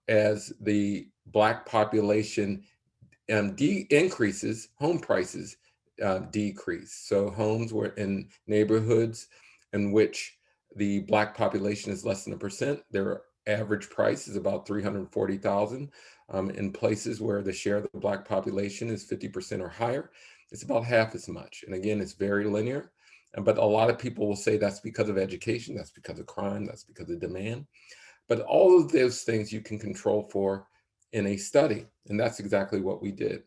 as the Black population increases, home prices decrease. So homes were in neighborhoods in which the Black population is less than 1%. Their average price is about $340,000. In places where the share of the Black population is 50% or higher, it's about half as much. And again, it's very linear. But a lot of people will say that's because of education, that's because of crime, that's because of demand. But all of those things you can control for in a study. And that's exactly what we did.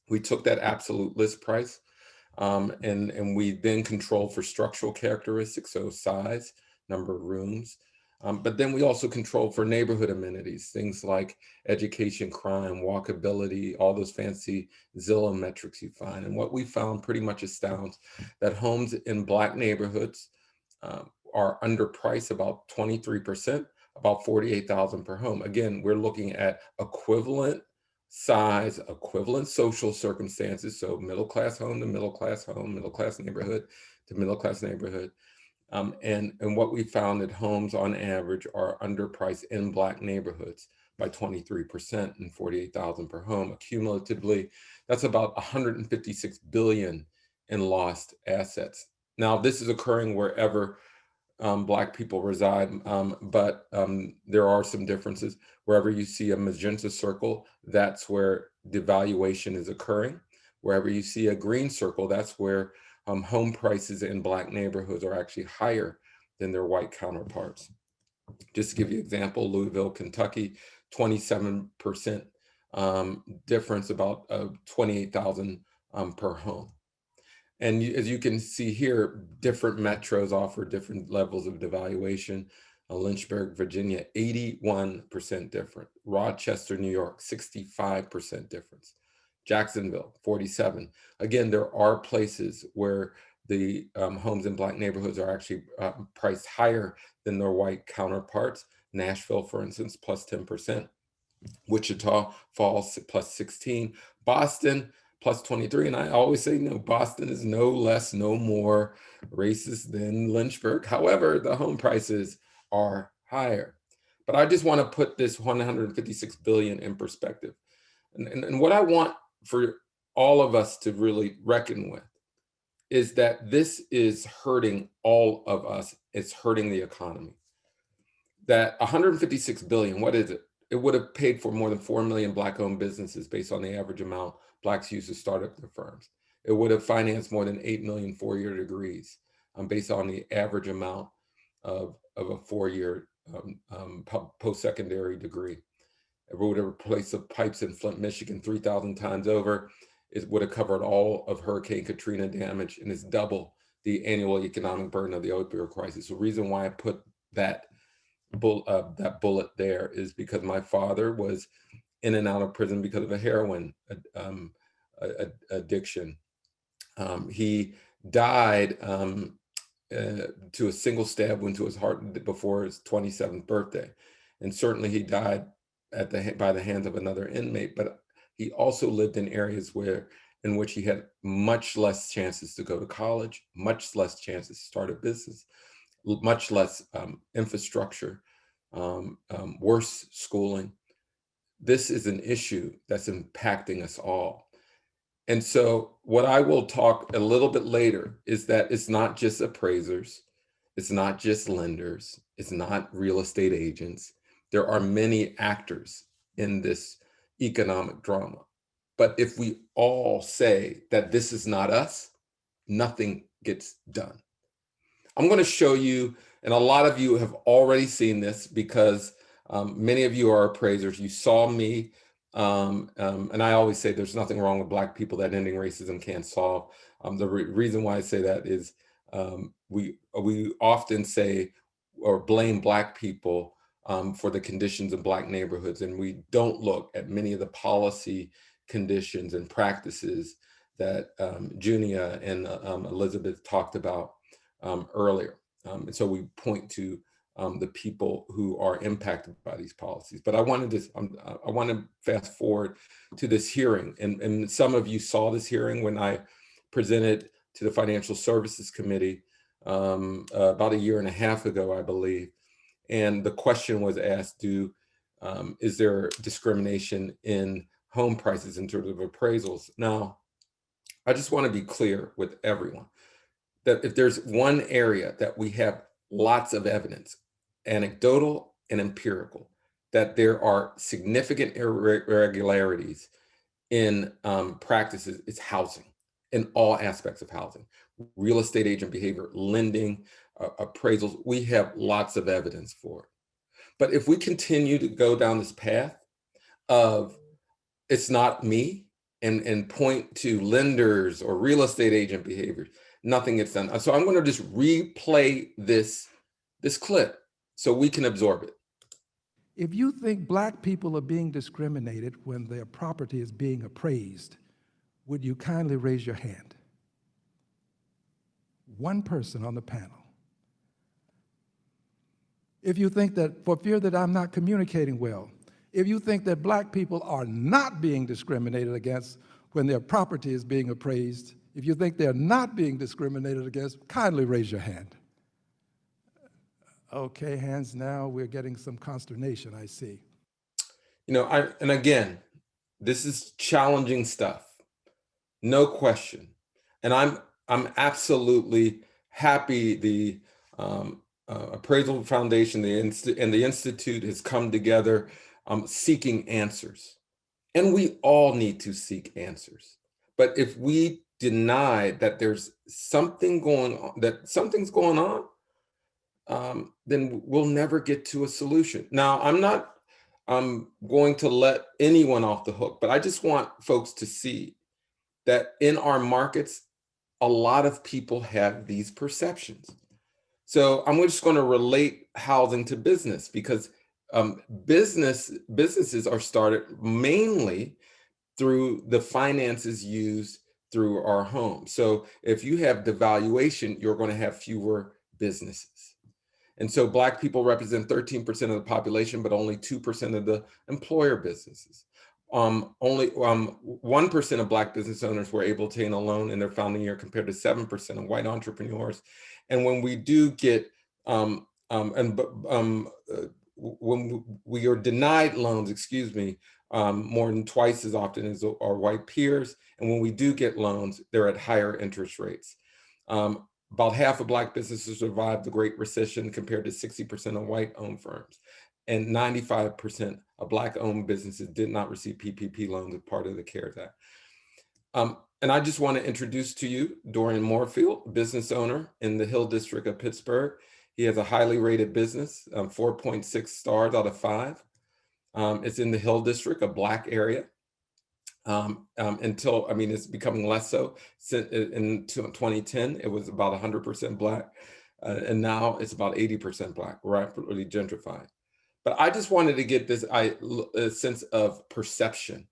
We took that absolute list price and we then controlled for structural characteristics, so size, number of rooms. But then we also controlled for neighborhood amenities, things like education, crime, walkability, all those fancy Zillow metrics you find. And what we found pretty much astounds that homes in Black neighborhoods are underpriced about 23%, about 48,000 per home. Again, we're looking at equivalent size, equivalent social circumstances. So middle-class home to middle-class home, middle-class neighborhood to middle-class neighborhood. And what we found that homes on average are underpriced in Black neighborhoods by 23% and 48,000 per home. Cumulatively, that's about 156 billion in lost assets. Now, this is occurring wherever Black people reside, but there are some differences. Wherever you see a magenta circle, that's where devaluation is occurring. Wherever you see a green circle, that's where home prices in Black neighborhoods are actually higher than their white counterparts. Just to give you an example, Louisville, Kentucky, 27% difference, about 28,000 per home. And as you can see here, different metros offer different levels of devaluation. Lynchburg, Virginia, 81% different. Rochester, New York, 65% difference. Jacksonville, 47. Again, there are places where the homes in Black neighborhoods are actually priced higher than their white counterparts. Nashville, for instance, plus 10%. Wichita Falls, plus 16. Boston, plus 23. And I always say, no, Boston is no less, no more racist than Lynchburg. However, the home prices are higher. But I just want to put this 156 billion in perspective. And what I want for all of us to really reckon with is that this is hurting all of us. It's hurting the economy. That 156 billion, what is it? It would have paid for more than 4 million Black-owned businesses based on the average amount Blacks use to start up their firms. It would have financed more than 8 million four-year degrees based on the average amount of a four-year post-secondary degree. It would have replaced the pipes in Flint, Michigan 3,000 times over. It would have covered all of Hurricane Katrina damage, and it's double the annual economic burden of the opioid crisis. The reason why I put that bullet there is because my father was in and out of prison because of a heroin addiction. He died to a single stab wound to his heart before his 27th birthday. And certainly he died by the hands of another inmate, but he also lived in areas in which he had much less chances to go to college, much less chances to start a business, much less infrastructure, worse schooling. This is an issue that's impacting us all. And so what I will talk a little bit later is that it's not just appraisers, it's not just lenders, it's not real estate agents. There are many actors in this economic drama. But if we all say that this is not us, nothing gets done. I'm going to show you, and a lot of you have already seen this because many of you are appraisers. You saw me, and I always say there's nothing wrong with Black people that ending racism can't solve. The reason why I say that is we often say or blame Black people for the conditions in Black neighborhoods, and we don't look at many of the policy conditions and practices that Junia and Elizabeth talked about earlier. And so we point to the people who are impacted by these policies. But I want to fast forward to this hearing. And some of you saw this hearing when I presented to the Financial Services Committee about a year and a half ago, I believe. And the question was asked, is there discrimination in home prices in terms of appraisals? Now, I just want to be clear with everyone that if there's one area that we have lots of evidence, anecdotal and empirical, that there are significant irregularities in practices, it's housing, in all aspects of housing, real estate agent behavior, lending, appraisals. We have lots of evidence for it. But if we continue to go down this path of it's not me and point to lenders or real estate agent behaviors, nothing gets done. So I'm going to just replay this clip so we can absorb it. If you think Black people are being discriminated when their property is being appraised, would you kindly raise your hand? One person on the panel. if you think that for fear that I'm not communicating well, if you think that black people are not being discriminated against when their property is being appraised, if you think they're not being discriminated against, kindly raise your hand. Okay, hands now, we're getting some consternation, I see. You know, and again, this is challenging stuff, no question. And I'm absolutely happy the Appraisal Foundation and the Institute has come together seeking answers. And we all need to seek answers. But if we deny that there's something going on, that something's going on, then we'll never get to a solution. Now, I'm going to let anyone off the hook, but I just want folks to see that in our markets, a lot of people have these perceptions. So I'm just going to relate housing to business because businesses are started mainly through the finances used through our home. So if you have devaluation, you're going to have fewer businesses. And so Black people represent 13% of the population, but only 2% of the employer businesses. Only 1% of Black business owners were able to obtain a loan in their founding year compared to 7% of white entrepreneurs. And when we do get, when we are denied loans, more than twice as often as our white peers. And when we do get loans, they're at higher interest rates. About half of Black businesses survived the Great Recession compared to 60% of white-owned firms. And 95% of Black-owned businesses did not receive PPP loans as part of the CARES Act. And I just want to introduce to you Dorian Moorfield, business owner in the Hill District of Pittsburgh. He has a highly rated business, 4.6 stars out of 5. It's in the Hill District, a Black area. It's becoming less so. In 2010, it was about 100% Black, and now it's about 80% Black, rapidly gentrified. But I just wanted to get this a sense of perception,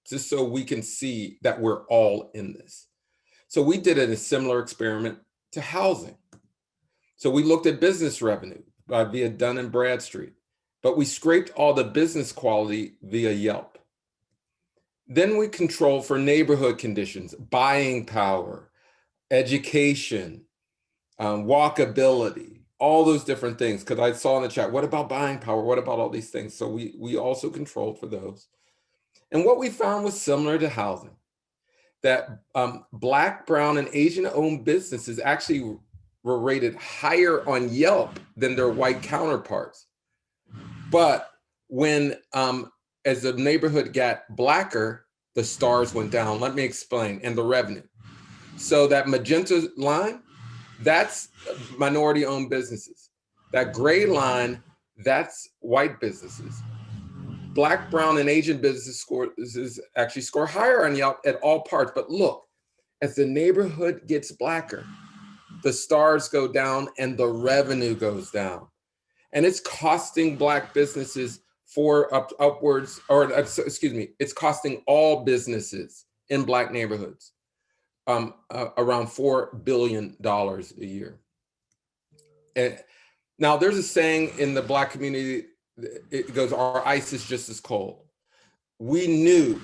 just so we can see that we're all in this. So we did a similar experiment to housing. So we looked at business revenue via Dun & Bradstreet, but we scraped all the business quality via Yelp. Then we control for neighborhood conditions, buying power, education, walkability, all those different things. Because I saw in the chat, what about buying power? What about all these things? So we also controlled for those. And what we found was similar to housing, that Black, Brown, and Asian-owned businesses actually were rated higher on Yelp than their white counterparts. But when as the neighborhood got Blacker, the stars went down. Let me explain. And the revenue. So that magenta line, that's minority-owned businesses. That gray line, that's white businesses. Black, Brown, and Asian businesses actually score higher on Yelp at all parts. But look, as the neighborhood gets Blacker, the stars go down and the revenue goes down. And it's costing Black businesses it's costing all businesses in Black neighborhoods around $4 billion a year. And now there's a saying in the Black community, it goes, our ice is just as cold. We knew,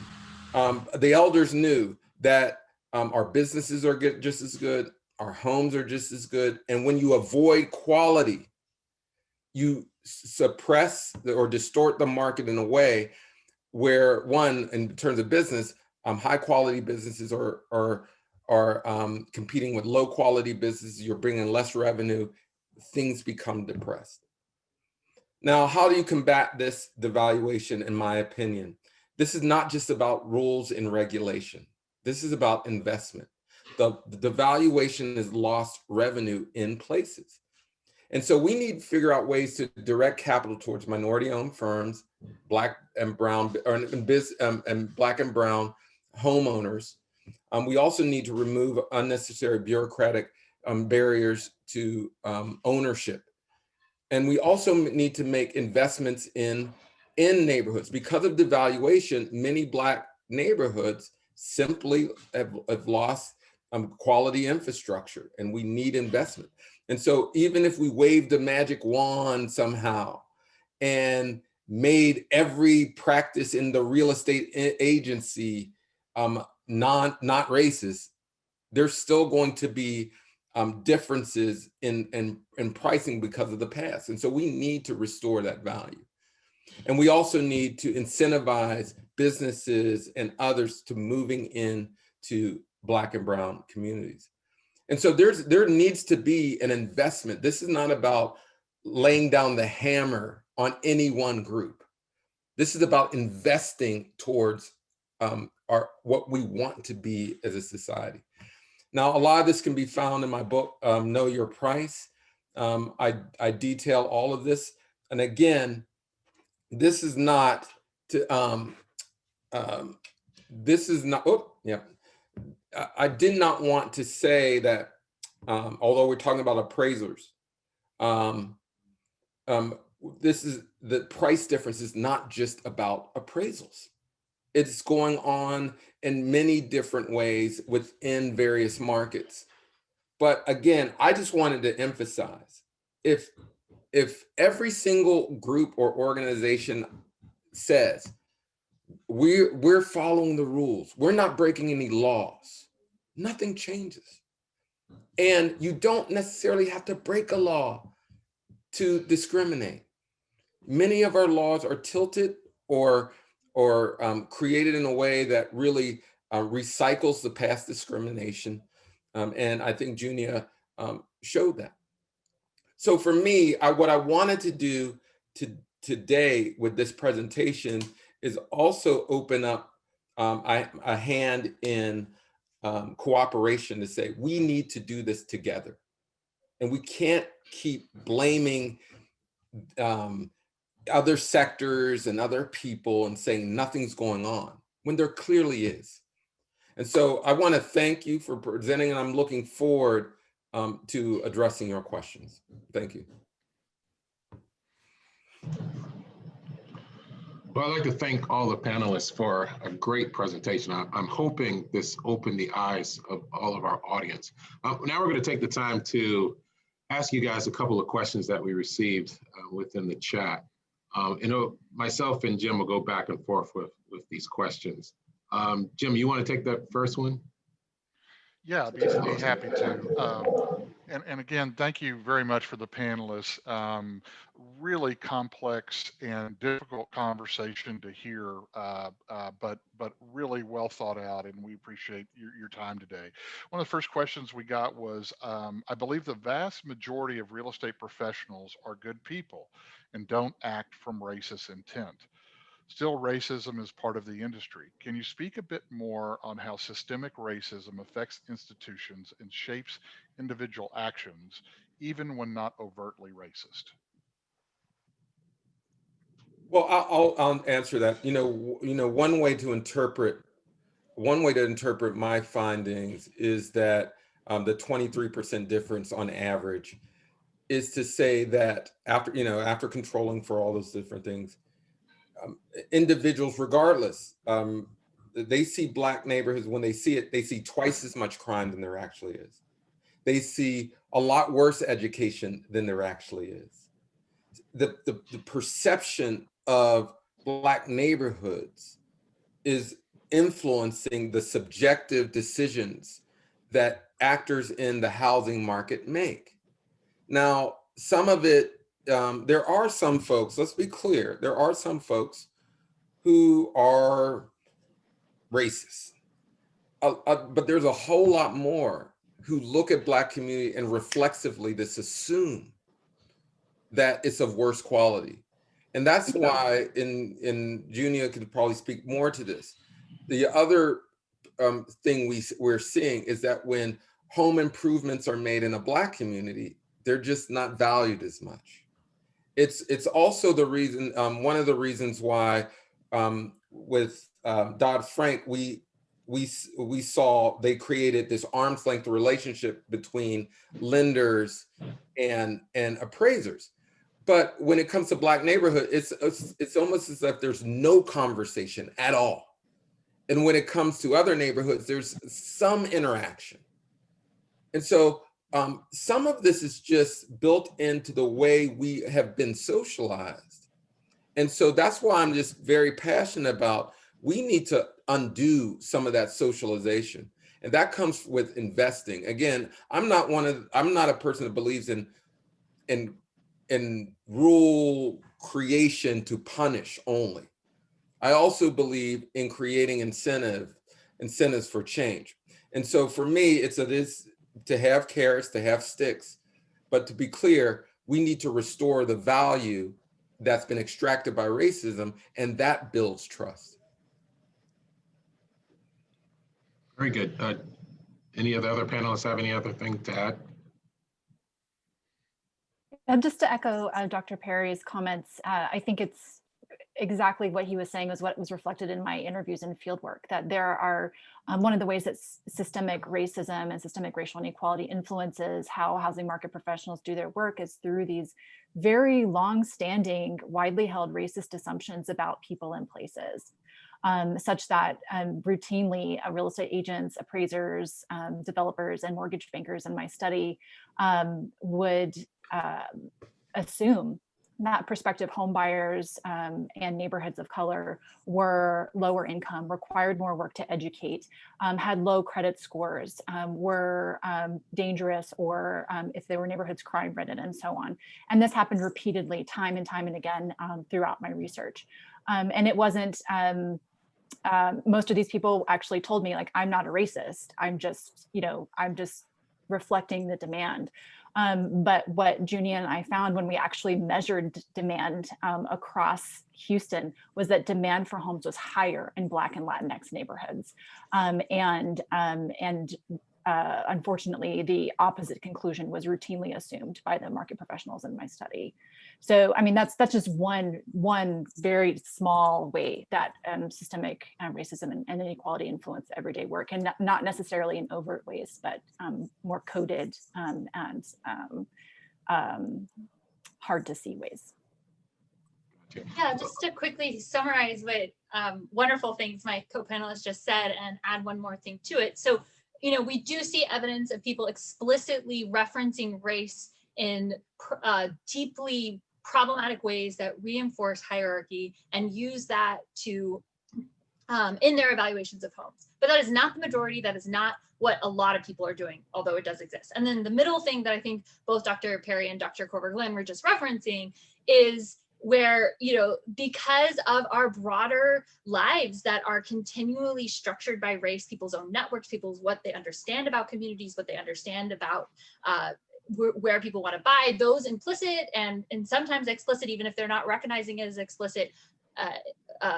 the elders knew that our businesses are just as good, our homes are just as good. And when you avoid quality, you suppress or distort the market in a way where, one, in terms of business, high quality businesses are competing with low quality businesses. You're bringing less revenue. Things become depressed. Now, how do you combat this devaluation? In my opinion, this is not just about rules and regulation. This is about investment. The devaluation has lost revenue in places. And so we need to figure out ways to direct capital towards minority-owned firms, Black and Brown, and Black and Brown homeowners. We also need to remove unnecessary bureaucratic barriers to ownership. And we also need to make investments in neighborhoods. Because of devaluation, many Black neighborhoods simply have lost quality infrastructure, and we need investment. And so even if we waved a magic wand somehow and made every practice in the real estate agency not racist, there's still going to be differences in pricing because of the past. And so we need to restore that value. And we also need to incentivize businesses and others to moving into Black and brown communities. And so there needs to be an investment. This is not about laying down the hammer on any one group. This is about investing towards what we want to be as a society. Now, a lot of this can be found in my book, Know Your Price. I detail all of this. And again, this is not to, this is not, oh, yeah. I did not want to say that, although we're talking about appraisers, this is the price difference is not just about appraisals. It's going on in many different ways within various markets. But again, I just wanted to emphasize, if every single group or organization says, we're following the rules, we're not breaking any laws, nothing changes. And you don't necessarily have to break a law to discriminate. Many of our laws are tilted or created in a way that really recycles the past discrimination. And I think Junia showed that. So for me, what I wanted to do today with this presentation is also open up a hand in cooperation to say, we need to do this together. And we can't keep blaming other sectors and other people and saying nothing's going on when there clearly is. And so I want to thank you for presenting, and I'm looking forward to addressing your questions. Thank you. Well, I'd like to thank all the panelists for a great presentation. I'm hoping this opened the eyes of all of our audience. Now we're going to take the time to ask you guys a couple of questions that we received within the chat. Myself and Jim will go back and forth with these questions. Jim, you want to take that first one? Yeah, I'd be happy to. And again, thank you very much for the panelists. Really complex and difficult conversation to hear, but really well thought out, and we appreciate your time today. One of the first questions we got was, I believe the vast majority of real estate professionals are good people and don't act from racist intent. Still, racism is part of the industry. Can you speak a bit more on how systemic racism affects institutions and shapes individual actions, even when not overtly racist? Well, I'll answer that. One way to interpret my findings is that the 23% difference on average is to say that after controlling for all those different things, individuals, regardless, they see Black neighborhoods. When they see it, they see twice as much crime than there actually is. They see a lot worse education than there actually is. The perception of Black neighborhoods is influencing the subjective decisions that actors in the housing market make. Now, some of it, there are some folks, let's be clear, there are some folks who are racist, but there's a whole lot more who look at Black community and reflexively just assume that it's of worse quality. And that's why, in Junia could probably speak more to this. The other thing we're seeing is that when home improvements are made in a Black community, they're just not valued as much. It's also the reason, one of the reasons why with Dodd-Frank, we saw they created this arm's length relationship between lenders and appraisers. But when it comes to Black neighborhood, it's almost as if there's no conversation at all. And when it comes to other neighborhoods, there's some interaction. And so some of this is just built into the way we have been socialized. And so that's why I'm just very passionate about, we need to undo some of that socialization. And that comes with investing. Again, I'm not a person that believes in rule creation to punish only. I also believe in creating incentives for change. And so for me, it is to have carrots, to have sticks, but to be clear, we need to restore the value that's been extracted by racism, and that builds trust. Very good. Any of the other panelists have any other thing to add? Just to echo Dr. Perry's comments, I think it's exactly what he was saying was what was reflected in my interviews and fieldwork, that there are one of the ways that systemic racism and systemic racial inequality influences how housing market professionals do their work is through these very long-standing, widely held racist assumptions about people and places. Such that routinely real estate agents, appraisers, developers, and mortgage bankers in my study would assume that prospective home buyers and neighborhoods of color were lower income, required more work to educate, had low credit scores, were dangerous, or if they were neighborhoods crime-ridden, and so on. And this happened repeatedly, time and time and again throughout my research. And it wasn't, most of these people actually told me, like, I'm not a racist. I'm just reflecting the demand. But what Junia and I found when we actually measured demand across Houston was that demand for homes was higher in Black and Latinx neighborhoods. Unfortunately, the opposite conclusion was routinely assumed by the market professionals in my study. So, I mean, that's just one very small way that systemic racism and inequality influence everyday work, and not necessarily in overt ways, but more coded and hard to see ways. Yeah, just to quickly summarize what wonderful things my co-panelists just said and add one more thing to it. So, we do see evidence of people explicitly referencing race in deeply problematic ways that reinforce hierarchy and use that to in their evaluations of homes. But that is not the majority. That is not what a lot of people are doing, although it does exist. And then the middle thing that I think both Dr. Perry and Dr. Korber-Glenn were just referencing is where, because of our broader lives that are continually structured by race, people's own networks, what they understand about communities, what they understand about where people want to buy, those implicit and sometimes explicit, even if they're not recognizing it as explicit,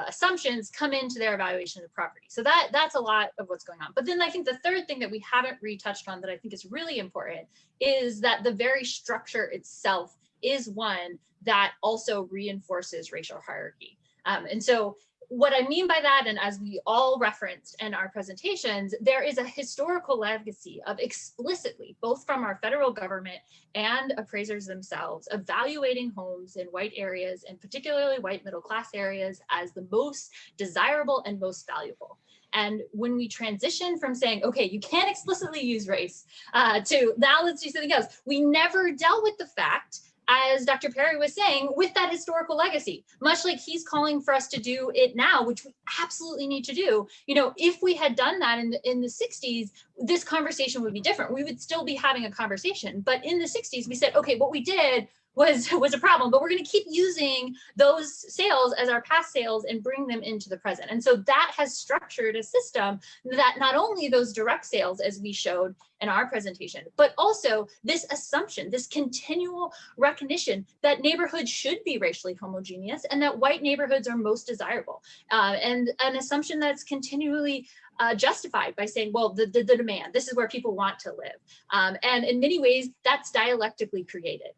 assumptions come into their evaluation of property. So that's a lot of what's going on. But then I think the third thing that we haven't retouched on that I think is really important is that the very structure itself is one that also reinforces racial hierarchy. And so what I mean by that, and as we all referenced in our presentations, there is a historical legacy of explicitly, both from our federal government and appraisers themselves, evaluating homes in white areas, and particularly white middle-class areas, as the most desirable and most valuable. And when we transition from saying, okay, you can't explicitly use race, to now let's do something else, we never dealt with the fact, as Dr. Perry was saying, with that historical legacy, much like he's calling for us to do it now, which we absolutely need to do. If we had done that in the 60s, this conversation would be different. We would still be having a conversation. But in the 60s, we said, okay, what we did was a problem, but we're going to keep using those sales as our past sales and bring them into the present. And so that has structured a system that not only those direct sales, as we showed in our presentation, but also this assumption, this continual recognition that neighborhoods should be racially homogeneous and that white neighborhoods are most desirable. And an assumption that's continually justified by saying, well, the demand, this is where people want to live. And in many ways, that's dialectically created.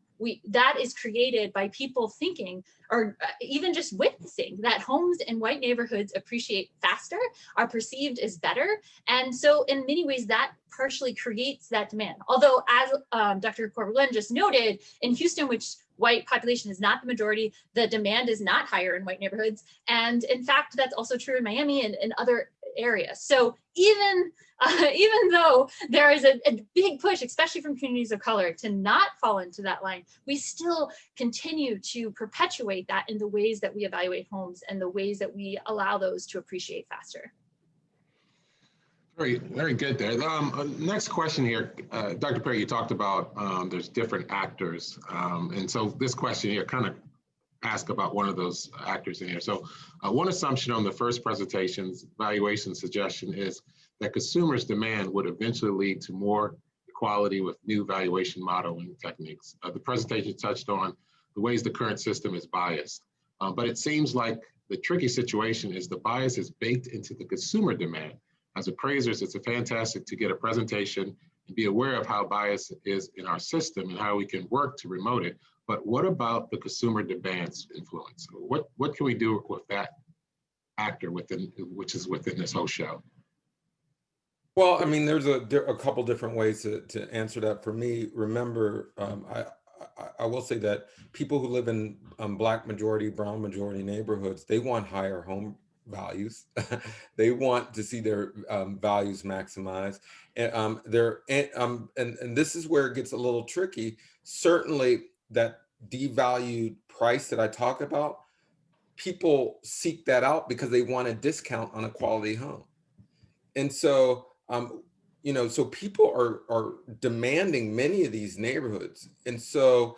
That is created by people thinking, or even just witnessing, that homes in white neighborhoods appreciate faster, are perceived as better. And so in many ways, that partially creates that demand. Although, as Dr. Korber-Glenn just noted, in Houston, which white population is not the majority. The demand is not higher in white neighborhoods. And in fact, that's also true in Miami and in other areas. So even though there is a big push, especially from communities of color, to not fall into that line, we still continue to perpetuate that in the ways that we evaluate homes and the ways that we allow those to appreciate faster. Very, very good there. Next question here, Dr. Perry, you talked about there's different actors. And so this question here kind of ask about one of those actors in here. So one assumption on the first presentation's valuation suggestion is that consumers' demand would eventually lead to more equality with new valuation modeling techniques. The presentation touched on the ways the current system is biased, but it seems like the tricky situation is the bias is baked into the consumer demand. As appraisers, it's fantastic to get a presentation and be aware of how bias is in our system and how we can work to remote it. But what about the consumer demand's influence? What can we do with that actor which is within this whole show? Well, I mean, there's a couple different ways to answer that. For me, remember, I will say that people who live in Black majority, brown majority neighborhoods, they want higher home values. They want to see their values maximized. And this is where it gets a little tricky. Certainly that devalued price that I talk about, people seek that out because they want a discount on a quality home. And so, you know, so people are demanding many of these neighborhoods. And so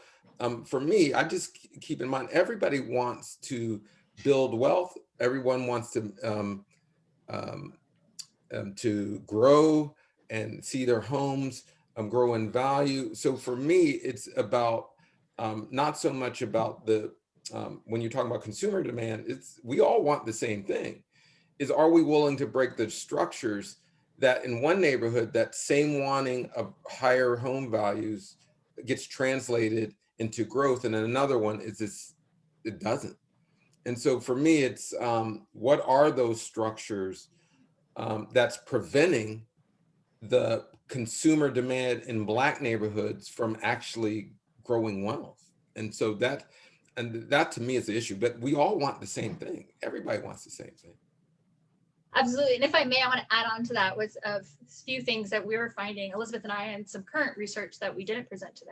for me, I just keep in mind, everybody wants to build wealth. Everyone wants to grow and see their homes grow in value. So for me, it's about not so much about the, when you're talking about consumer demand, we all want the same thing. Is, are we willing to break the structures that in one neighborhood, that same wanting of higher home values gets translated into growth, and in another one it doesn't. And so for me, it's what are those structures that's preventing the consumer demand in Black neighborhoods from actually growing wealth? And so that to me is the issue, but we all want the same thing. Everybody wants the same thing. Absolutely. And if I may, I want to add on to that with a few things that we were finding, Elizabeth and I, and some current research that we didn't present today.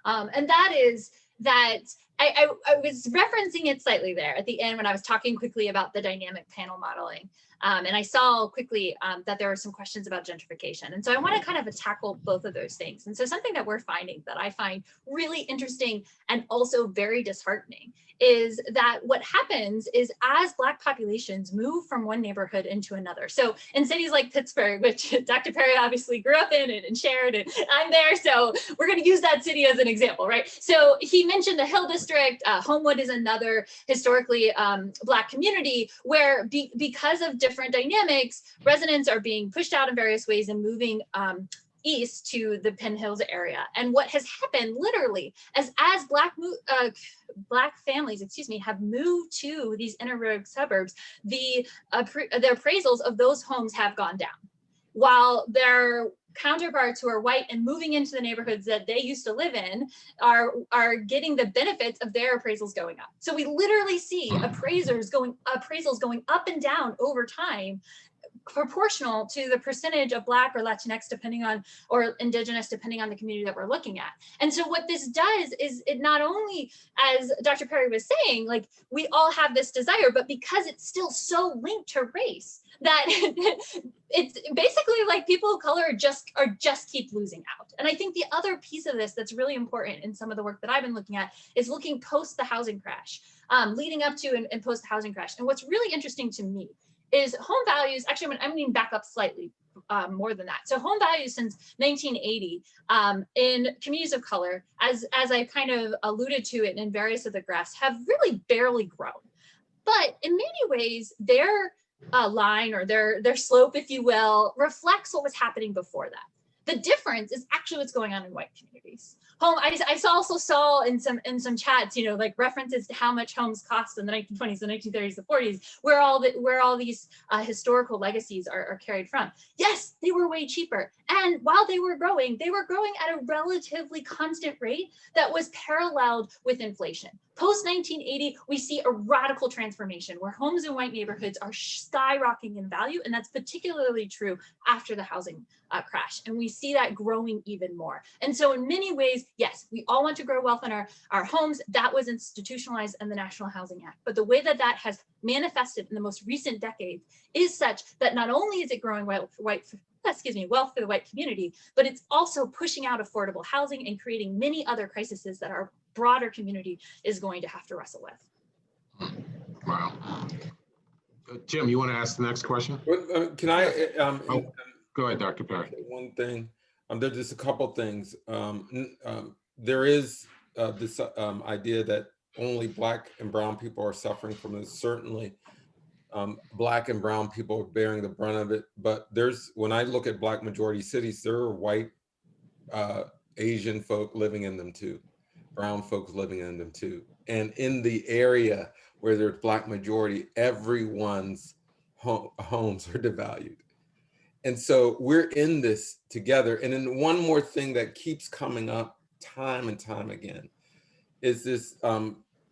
And that is that I was referencing it slightly there at the end when I was talking quickly about the dynamic panel modeling. And I saw quickly that there were some questions about gentrification. And so I want to kind of tackle both of those things. And so something that we're finding that I find really interesting and also very disheartening is that what happens is as Black populations move from one neighborhood into another. So in cities like Pittsburgh, which Dr. Perry obviously grew up in and shared, and I'm there, so we're going to use that city as an example, right? So he mentioned the Hill District. Homewood is another historically Black community where because of different dynamics, residents are being pushed out in various ways and moving east to the Penn Hills area. And what has happened literally as Black families, have moved to these inner suburbs, the appraisals of those homes have gone down, while their counterparts who are white and moving into the neighborhoods that they used to live in are getting the benefits of their appraisals going up. So we literally see appraisals going up and down over time, proportional to the percentage of Black or Latinx, depending on, or Indigenous, depending on the community that we're looking at. And so what this does is it not only, as Dr. Perry was saying, like we all have this desire, but because it's still so linked to race, that it's basically like people of color just keep losing out. And I think the other piece of this that's really important in some of the work that I've been looking at is looking post the housing crash, leading up to and post the housing crash. And what's really interesting to me is home values, actually, I'm going to back up slightly more than that. So home values since 1980 in communities of color, as I kind of alluded to it in various of the graphs, have really barely grown. But in many ways, their line or their slope, if you will, reflects what was happening before that. The difference is actually what's going on in white communities. I also saw in some chats, you know, like references to how much homes cost in the 1920s, the 1930s, the 40s, where all these historical legacies are carried from. Yes, they were way cheaper, and while they were growing at a relatively constant rate that was paralleled with inflation. Post 1980, we see a radical transformation where homes in white neighborhoods are skyrocketing in value, and that's particularly true after the housing crash. And we see that growing even more. And so in many ways, yes, we all want to grow wealth in our homes. That was institutionalized in the National Housing Act. But the way that that has manifested in the most recent decades is such that not only is it growing wealth for the white community, but it's also pushing out affordable housing and creating many other crises that our broader community is going to have to wrestle with. Wow. Jim, you want to ask the next question? Can I? Go ahead, Dr. Perry. One thing, there's just a couple things. There is this idea that only Black and brown people are suffering from this. Certainly, Black and brown people are bearing the brunt of it. But when I look at Black majority cities, there are white, Asian folk living in them too, brown folks living in them too. And in the area where there's Black majority, everyone's homes are devalued. And so we're in this together. And then one more thing that keeps coming up time and time again is this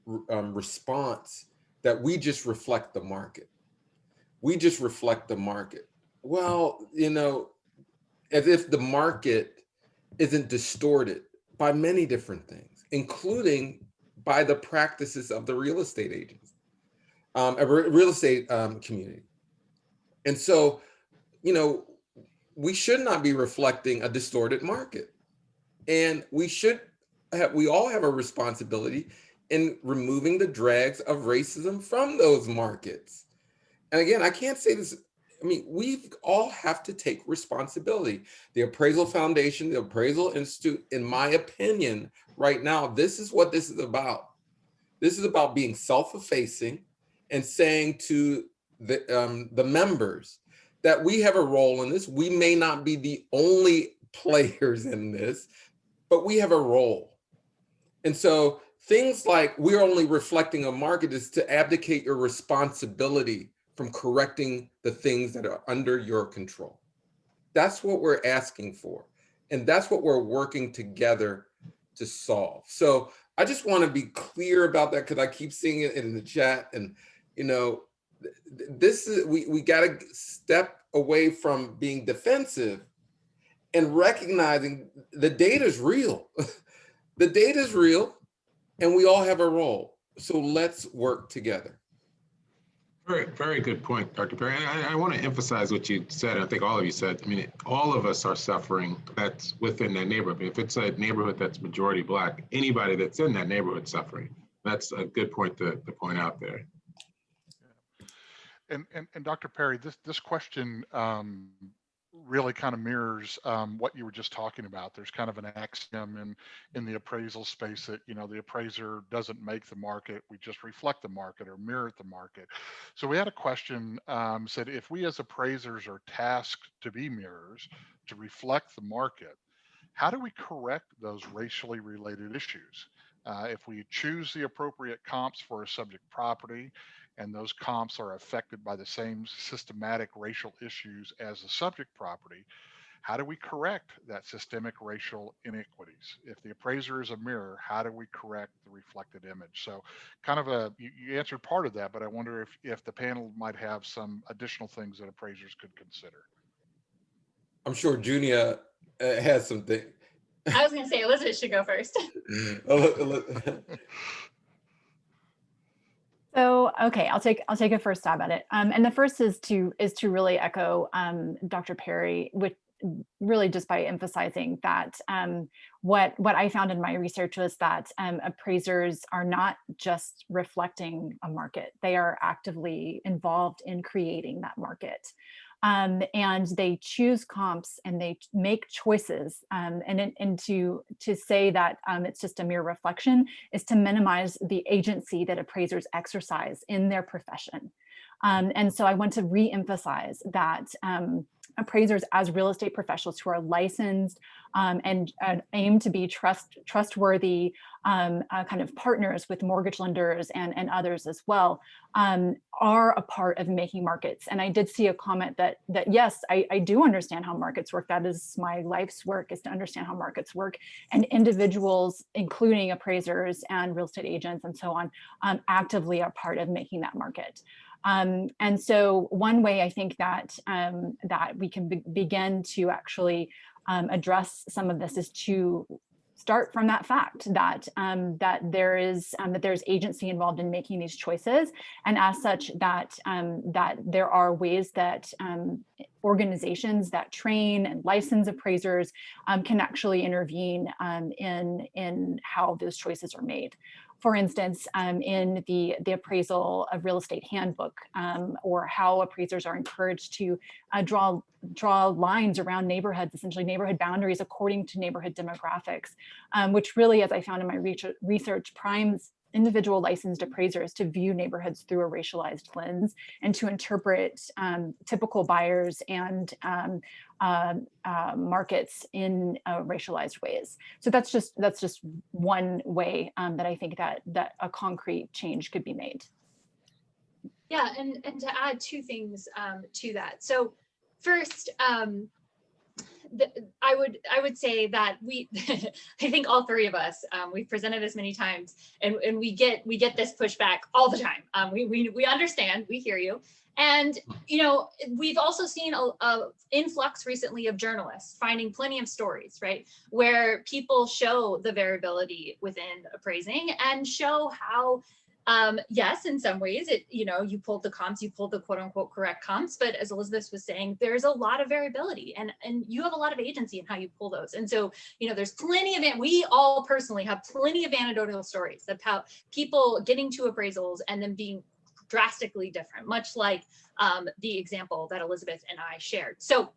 response that we just reflect the market. We just reflect the market. Well, you know, as if the market isn't distorted by many different things, including by the practices of the real estate agents, real estate community. And so, you know, we should not be reflecting a distorted market. And we all have a responsibility in removing the dregs of racism from those markets. And again, I can't say this, I mean, we all have to take responsibility. The Appraisal Foundation, the Appraisal Institute, in my opinion, right now, this is what this is about. This is about being self-effacing and saying to the members that we have a role in this. We may not be the only players in this, but we have a role. And so things like we're only reflecting a market is to abdicate your responsibility from correcting the things that are under your control. That's what we're asking for. And that's what we're working together to solve. So I just want to be clear about that because I keep seeing it in the chat. And, you know, this is, we got to step away from being defensive and recognizing the data is real. The data is real and we all have a role. So let's work together. Very, very good point, Dr. Perry. And I want to emphasize what you said. I think all of you said, I mean, all of us are suffering that's within that neighborhood. If it's a neighborhood that's majority Black, anybody that's in that neighborhood suffering. That's a good point to point out there. And Dr. Perry, this question really kind of mirrors what you were just talking about. There's kind of an axiom in the appraisal space that, you know, the appraiser doesn't make the market, we just reflect the market or mirror the market. So we had a question said, if we as appraisers are tasked to be mirrors, to reflect the market, how do we correct those racially related issues? If we choose the appropriate comps for a subject property, and those comps are affected by the same systematic racial issues as the subject property, how do we correct that systemic racial inequities? If the appraiser is a mirror, how do we correct the reflected image? So kind of you answered part of that, but I wonder if the panel might have some additional things that appraisers could consider. I'm sure Junia has something. I was going to say Elizabeth should go first. So, okay, I'll take a first stab at it. And the first is to really echo Dr. Perry, with really just by emphasizing that what I found in my research was that appraisers are not just reflecting a market; they are actively involved in creating that market. And they choose comps and they make choices. And to say that it's just a mere reflection is to minimize the agency that appraisers exercise in their profession. And so I want to re-emphasize that appraisers as real estate professionals who are licensed and aim to be trustworthy kind of partners with mortgage lenders and others as well, are a part of making markets. And I did see a comment that yes, I do understand how markets work. That is my life's work, is to understand how markets work. And individuals, including appraisers and real estate agents and so on, actively are part of making that market. And so one way I think that that we can begin to actually address some of this is to start from that fact that that there's agency involved in making these choices, and as such that that there are ways that organizations that train and license appraisers can actually intervene in how those choices are made. For instance, in the appraisal of real estate handbook, or how appraisers are encouraged to draw lines around neighborhoods, essentially neighborhood boundaries according to neighborhood demographics, which really, as I found in my research, primes individual licensed appraisers to view neighborhoods through a racialized lens and to interpret typical buyers and markets in racialized ways. So that's just one way that I think that a concrete change could be made. Yeah, and to add two things to that. So first, I would say that I think all three of us, we've presented this many times, and we get this pushback all the time. We understand, we hear you. And, we've also seen a influx recently of journalists finding plenty of stories, right, where people show the variability within appraising and show how, yes, in some ways, you pulled the comps, you pulled the quote unquote correct comps, but as Elizabeth was saying, there's a lot of variability and you have a lot of agency in how you pull those. And so, there's plenty of, we all personally have plenty of anecdotal stories of how people getting to appraisals and then being drastically different, much like the example that Elizabeth and I shared. So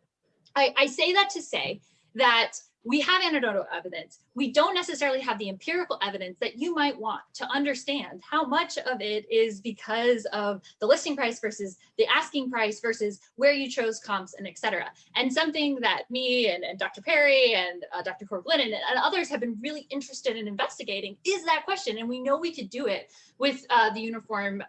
I say that to say that we have anecdotal evidence. We don't necessarily have the empirical evidence that you might want to understand how much of it is because of the listing price versus the asking price versus where you chose comps and et cetera. And something that me and Dr. Perry and Dr. Corglin and others have been really interested in investigating is that question. And we know we could do it with the uniform,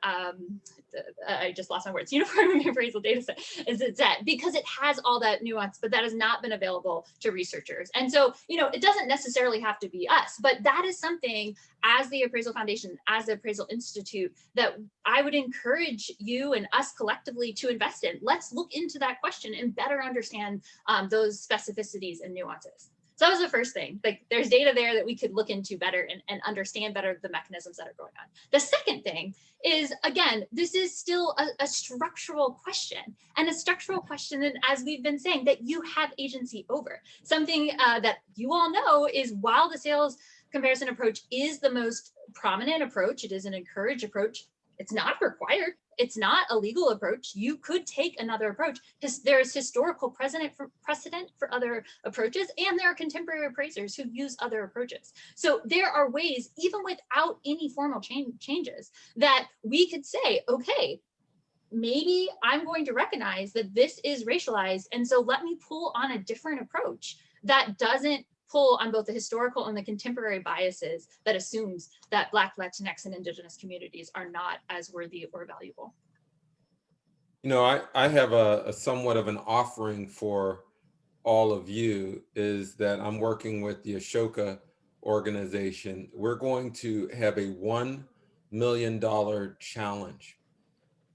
I just lost my words, uniform appraisal data set, because it has all that nuance, but that has not been available to researchers. And so, it doesn't necessarily have to be us, but that is something as the Appraisal Foundation, as the Appraisal Institute, that I would encourage you and us collectively to invest in. Let's look into that question and better understand those specificities and nuances. So that was the first thing. Like, there's data there that we could look into better and understand better the mechanisms that are going on. The second thing is, again, this is still a structural question, and a structural question, and as we've been saying, that you have agency over. Something that you all know is, while the sales comparison approach is the most prominent approach, it is an encouraged approach, it's not required. It's not a legal approach. You could take another approach. There is historical precedent for other approaches, and there are contemporary appraisers who use other approaches. So there are ways, even without any formal changes, that we could say, okay, maybe I'm going to recognize that this is racialized, and so let me pull on a different approach that doesn't pull on both the historical and the contemporary biases that assumes that Black, Latinx, and Indigenous communities are not as worthy or valuable. I have a somewhat of an offering for all of you, is that I'm working with the Ashoka organization. We're going to have a $1 million challenge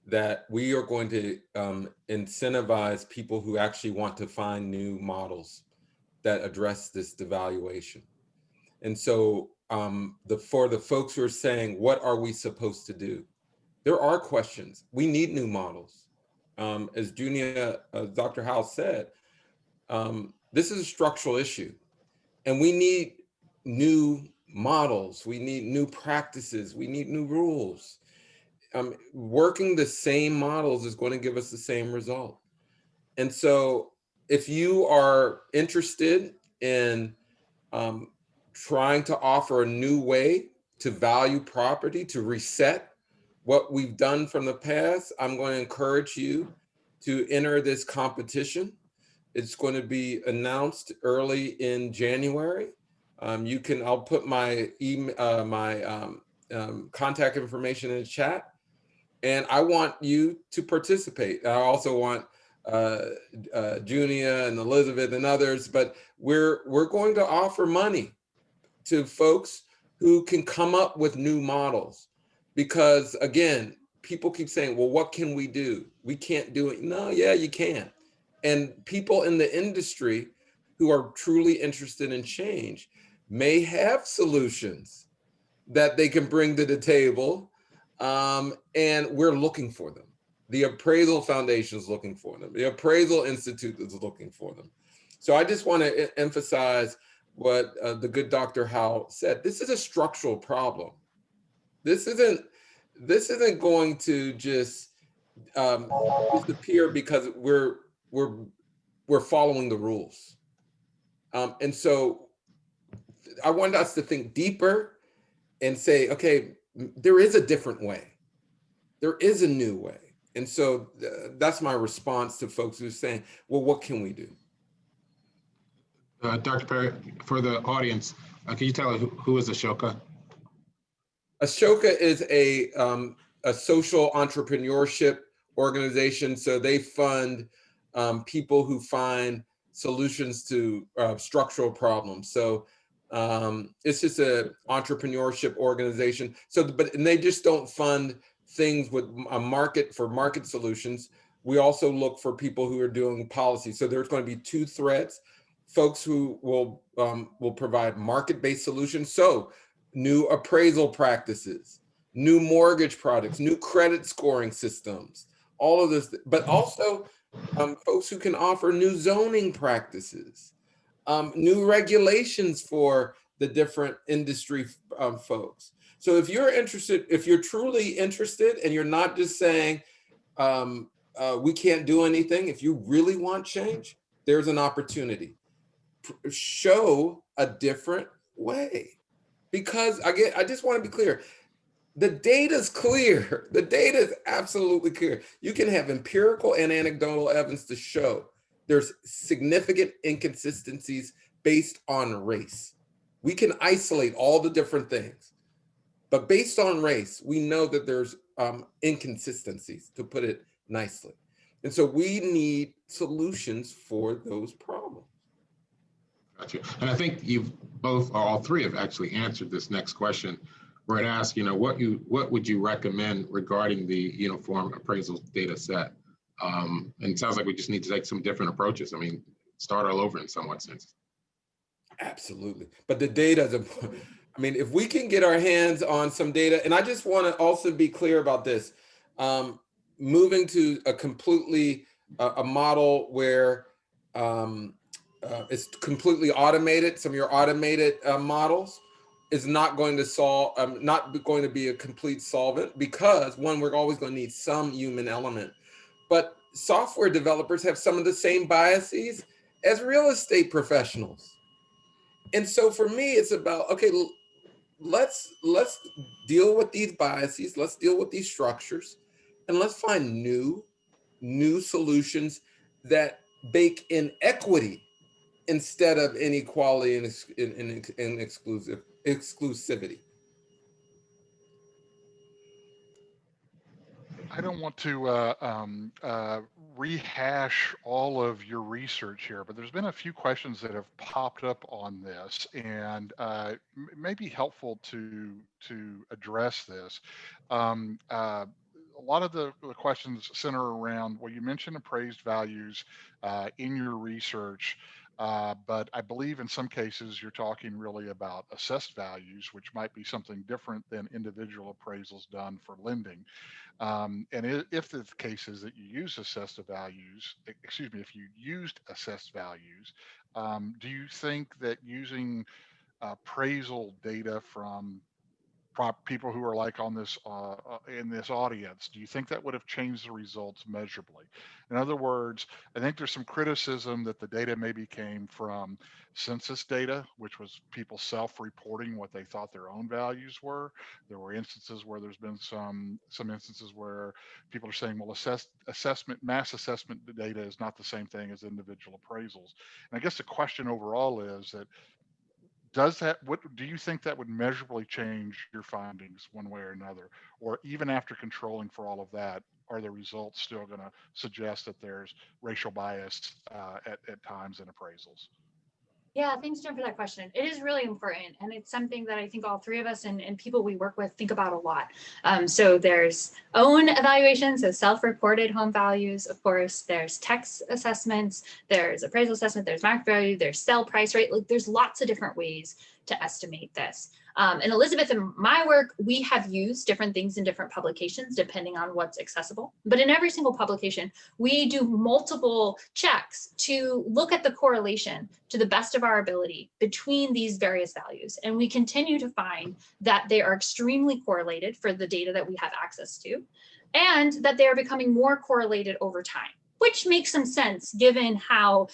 that we are going to incentivize people who actually want to find new models that address this devaluation. And so for the folks who are saying, what are we supposed to do? There are questions. We need new models. As Dr. Howell said, this is a structural issue, and we need new models. We need new practices. We need new rules. Working the same models is going to give us the same result. And so if you are interested in trying to offer a new way to value property, to reset what we've done from the past, I'm going to encourage you to enter this competition. It's going to be announced early in January. I'll put my email, contact information in the chat, and I want you to participate. I also want Junia and Elizabeth and others, but we're going to offer money to folks who can come up with new models. Because again, people keep saying, well, what can we do? We can't do it. No, yeah, you can. And people in the industry who are truly interested in change may have solutions that they can bring to the table, and we're looking for them. The Appraisal Foundation is looking for them. The Appraisal Institute is looking for them. So I just want to emphasize what the good Dr. Howell said. This is a structural problem. This isn't going to just disappear because we're following the rules. And so I want us to think deeper and say, okay, there is a different way. There is a new way. And so that's my response to folks who are saying, well, what can we do? Dr. Perry, for the audience, can you tell who is Ashoka? Ashoka is a social entrepreneurship organization. So they fund people who find solutions to structural problems. So it's just an entrepreneurship organization. And they just don't fund things with a market solutions. We also look for people who are doing policy. So there's going to be two threads: folks who will provide market-based solutions. So new appraisal practices, new mortgage products, new credit scoring systems, all of this, but also folks who can offer new zoning practices, new regulations for the different industry folks. So if you're interested, if you're truly interested and you're not just saying, we can't do anything, if you really want change, there's an opportunity. Show a different way. Because I just want to be clear, the data is clear. The data is absolutely clear. You can have empirical and anecdotal evidence to show there's significant inconsistencies based on race. We can isolate all the different things, but based on race, we know that there's inconsistencies, to put it nicely. And so we need solutions for those problems. Gotcha. And I think you've both, or all three, have actually answered this next question, where it asks, what would you recommend regarding the uniform appraisal data set? And it sounds like we just need to take some different approaches. I mean, start all over in somewhat sense. Absolutely. But the data is important. I mean, if we can get our hands on some data, and I just want to also be clear about this, moving to a completely, a model where it's completely automated, some of your automated models is not going to solve, not going to be a complete solvent, because one, we're always going to need some human element. But software developers have some of the same biases as real estate professionals. And so for me, it's about, okay, let's deal with these biases, let's deal with these structures, and let's find new solutions that bake in equity instead of inequality and exclusivity. I don't want to rehash all of your research here, but there's been a few questions that have popped up on this, and may be helpful to address this. A lot of the questions center around, well, you mentioned appraised values in your research, but I believe in some cases you're talking really about assessed values, which might be something different than individual appraisals done for lending. And if the case is that you use assessed values, if you used assessed values, do you think that using appraisal data from people who are like on this in this audience, do you think that would have changed the results measurably? In other words, I think there's some criticism that the data maybe came from census data, which was people self-reporting what they thought their own values were. There were instances where there's been some instances where people are saying, well, mass assessment data is not the same thing as individual appraisals. And I guess the question overall is that, what do you think that would measurably change your findings one way or another? Or even after controlling for all of that, are the results still going to suggest that there's racial bias at times in appraisals? Yeah, thanks, Jen, for that question. It is really important, and it's something that I think all three of us and people we work with think about a lot. So there's own evaluations, so self-reported home values, of course, there's text assessments, there's appraisal assessment, there's market value, there's sell price rate. Like, there's lots of different ways to estimate this. And Elizabeth, in my work, we have used different things in different publications depending on what's accessible. But in every single publication, we do multiple checks to look at the correlation to the best of our ability between these various values. And we continue to find that they are extremely correlated for the data that we have access to, and that they are becoming more correlated over time, which makes some sense given how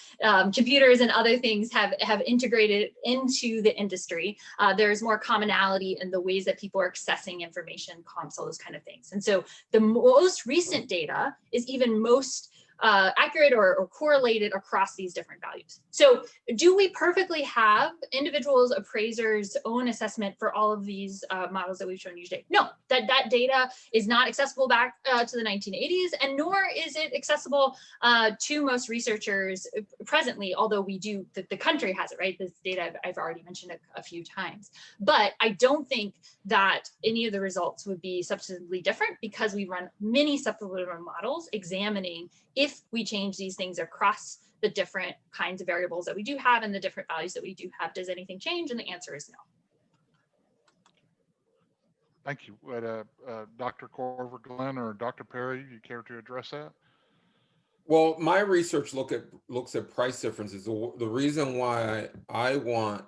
computers and other things have integrated into the industry. There's more commonality in the ways that people are accessing information, comps, all those kind of things. And so the most recent data is even most accurate or correlated across these different values. So do we perfectly have individuals, appraisers' own assessment for all of these models that we've shown you today? No, that data is not accessible back to the 1980s, and nor is it accessible to most researchers presently, although we do, the country has it, right? This data I've already mentioned a few times. But I don't think that any of the results would be substantively different, because we run many supplemental models examining if we change these things across the different kinds of variables that we do have and the different values that we do have, does anything change? And the answer is no. Thank you. Dr. Corver-Glenn or Dr. Perry, you care to address that? Well, my research looks at price differences. The reason why I want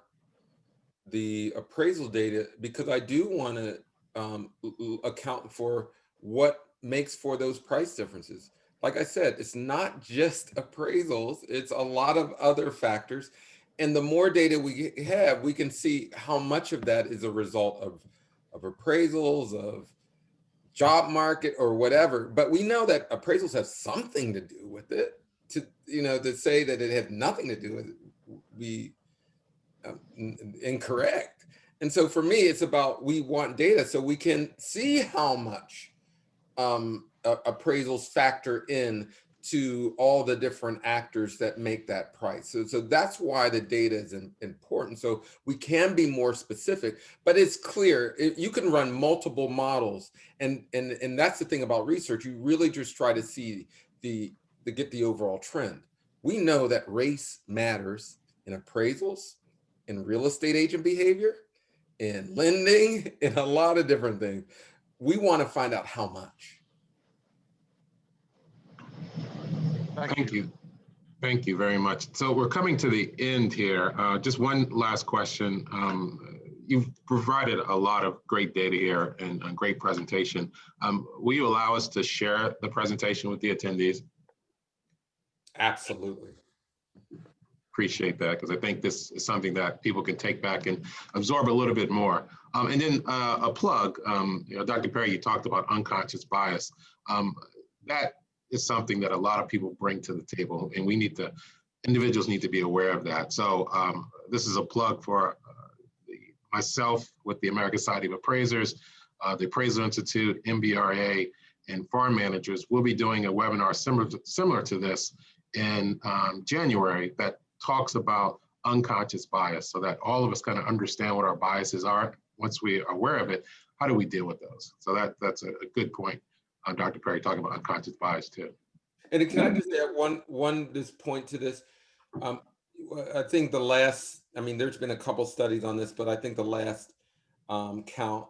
the appraisal data, because I do want to account for what makes for those price differences. Like I said, it's not just appraisals, it's a lot of other factors. And the more data we have, we can see how much of that is a result of appraisals, of job market or whatever. But we know that appraisals have something to do with it. To say that it had nothing to do with it would be incorrect. And so for me, it's about, we want data so we can see how much appraisals factor in to all the different actors that make that price. So that's why the data is important. So we can be more specific, but it's clear you can run multiple models, and that's the thing about research. You really just try to see get the overall trend. We know that race matters in appraisals, in real estate agent behavior, in lending, in a lot of different things. We want to find out how much. Thank you. Thank you very much. So we're coming to the end here. Just one last question. You've provided a lot of great data here and a great presentation. Will you allow us to share the presentation with the attendees? Absolutely. Appreciate that, because I think this is something that people can take back and absorb a little bit more. And then a plug, Dr. Perry, you talked about unconscious bias. That is something that a lot of people bring to the table, and individuals need to be aware of that. So this is a plug for myself with the American Society of Appraisers, the Appraisal Institute, MBRA, and farm managers. We'll be doing a webinar similar to this in January that talks about unconscious bias, so that all of us kind of understand what our biases are. Once we are aware of it, how do we deal with those? So that's a good point. Dr. Perry talking about unconscious bias too. And can I just add one point to this? I think there's been a couple studies on this, but I think the last count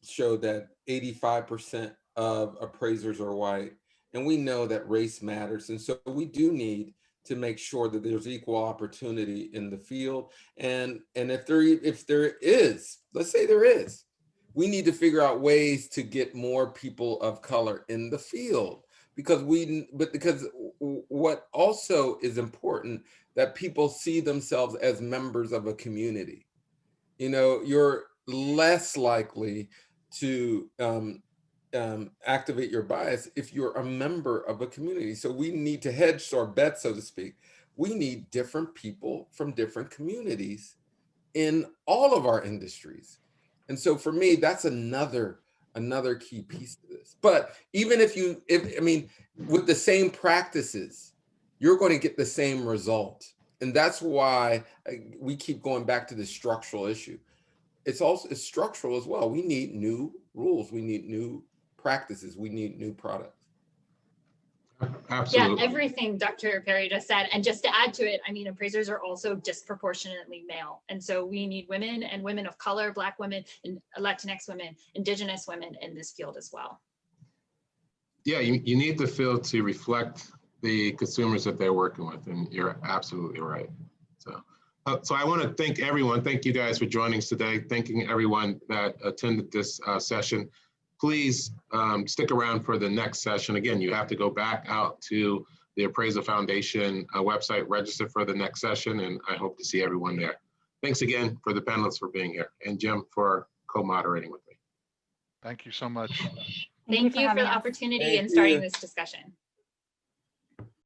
showed that 85% of appraisers are white, and we know that race matters, and so we do need to make sure that there's equal opportunity in the field. And if there is, let's say there is, we need to figure out ways to get more people of color in the field, because what also is important, that people see themselves as members of a community. You know, you're less likely to activate your bias if you're a member of a community. So we need to hedge our bet, so to speak. We need different people from different communities in all of our industries. And so for me, that's another key piece to this. But even if I mean, with the same practices, you're going to get the same result. And that's why we keep going back to the structural issue. It's structural as well. We need new rules. We need new practices. We need new products. Absolutely. Yeah, everything Dr. Perry just said. And just to add to it, I mean, appraisers are also disproportionately male. And so we need women and women of color, Black women, and Latinx women, Indigenous women in this field as well. Yeah, you need the field to reflect the consumers that they're working with, and you're absolutely right. So I want to thank everyone. Thank you guys for joining us today. Thanking everyone that attended this session. Please stick around for the next session. Again, you have to go back out to the Appraisal Foundation website, register for the next session, and I hope to see everyone there. Thanks again for the panelists for being here, and Jim for co-moderating with me. Thank you so much. Thank you for the opportunity and starting this discussion.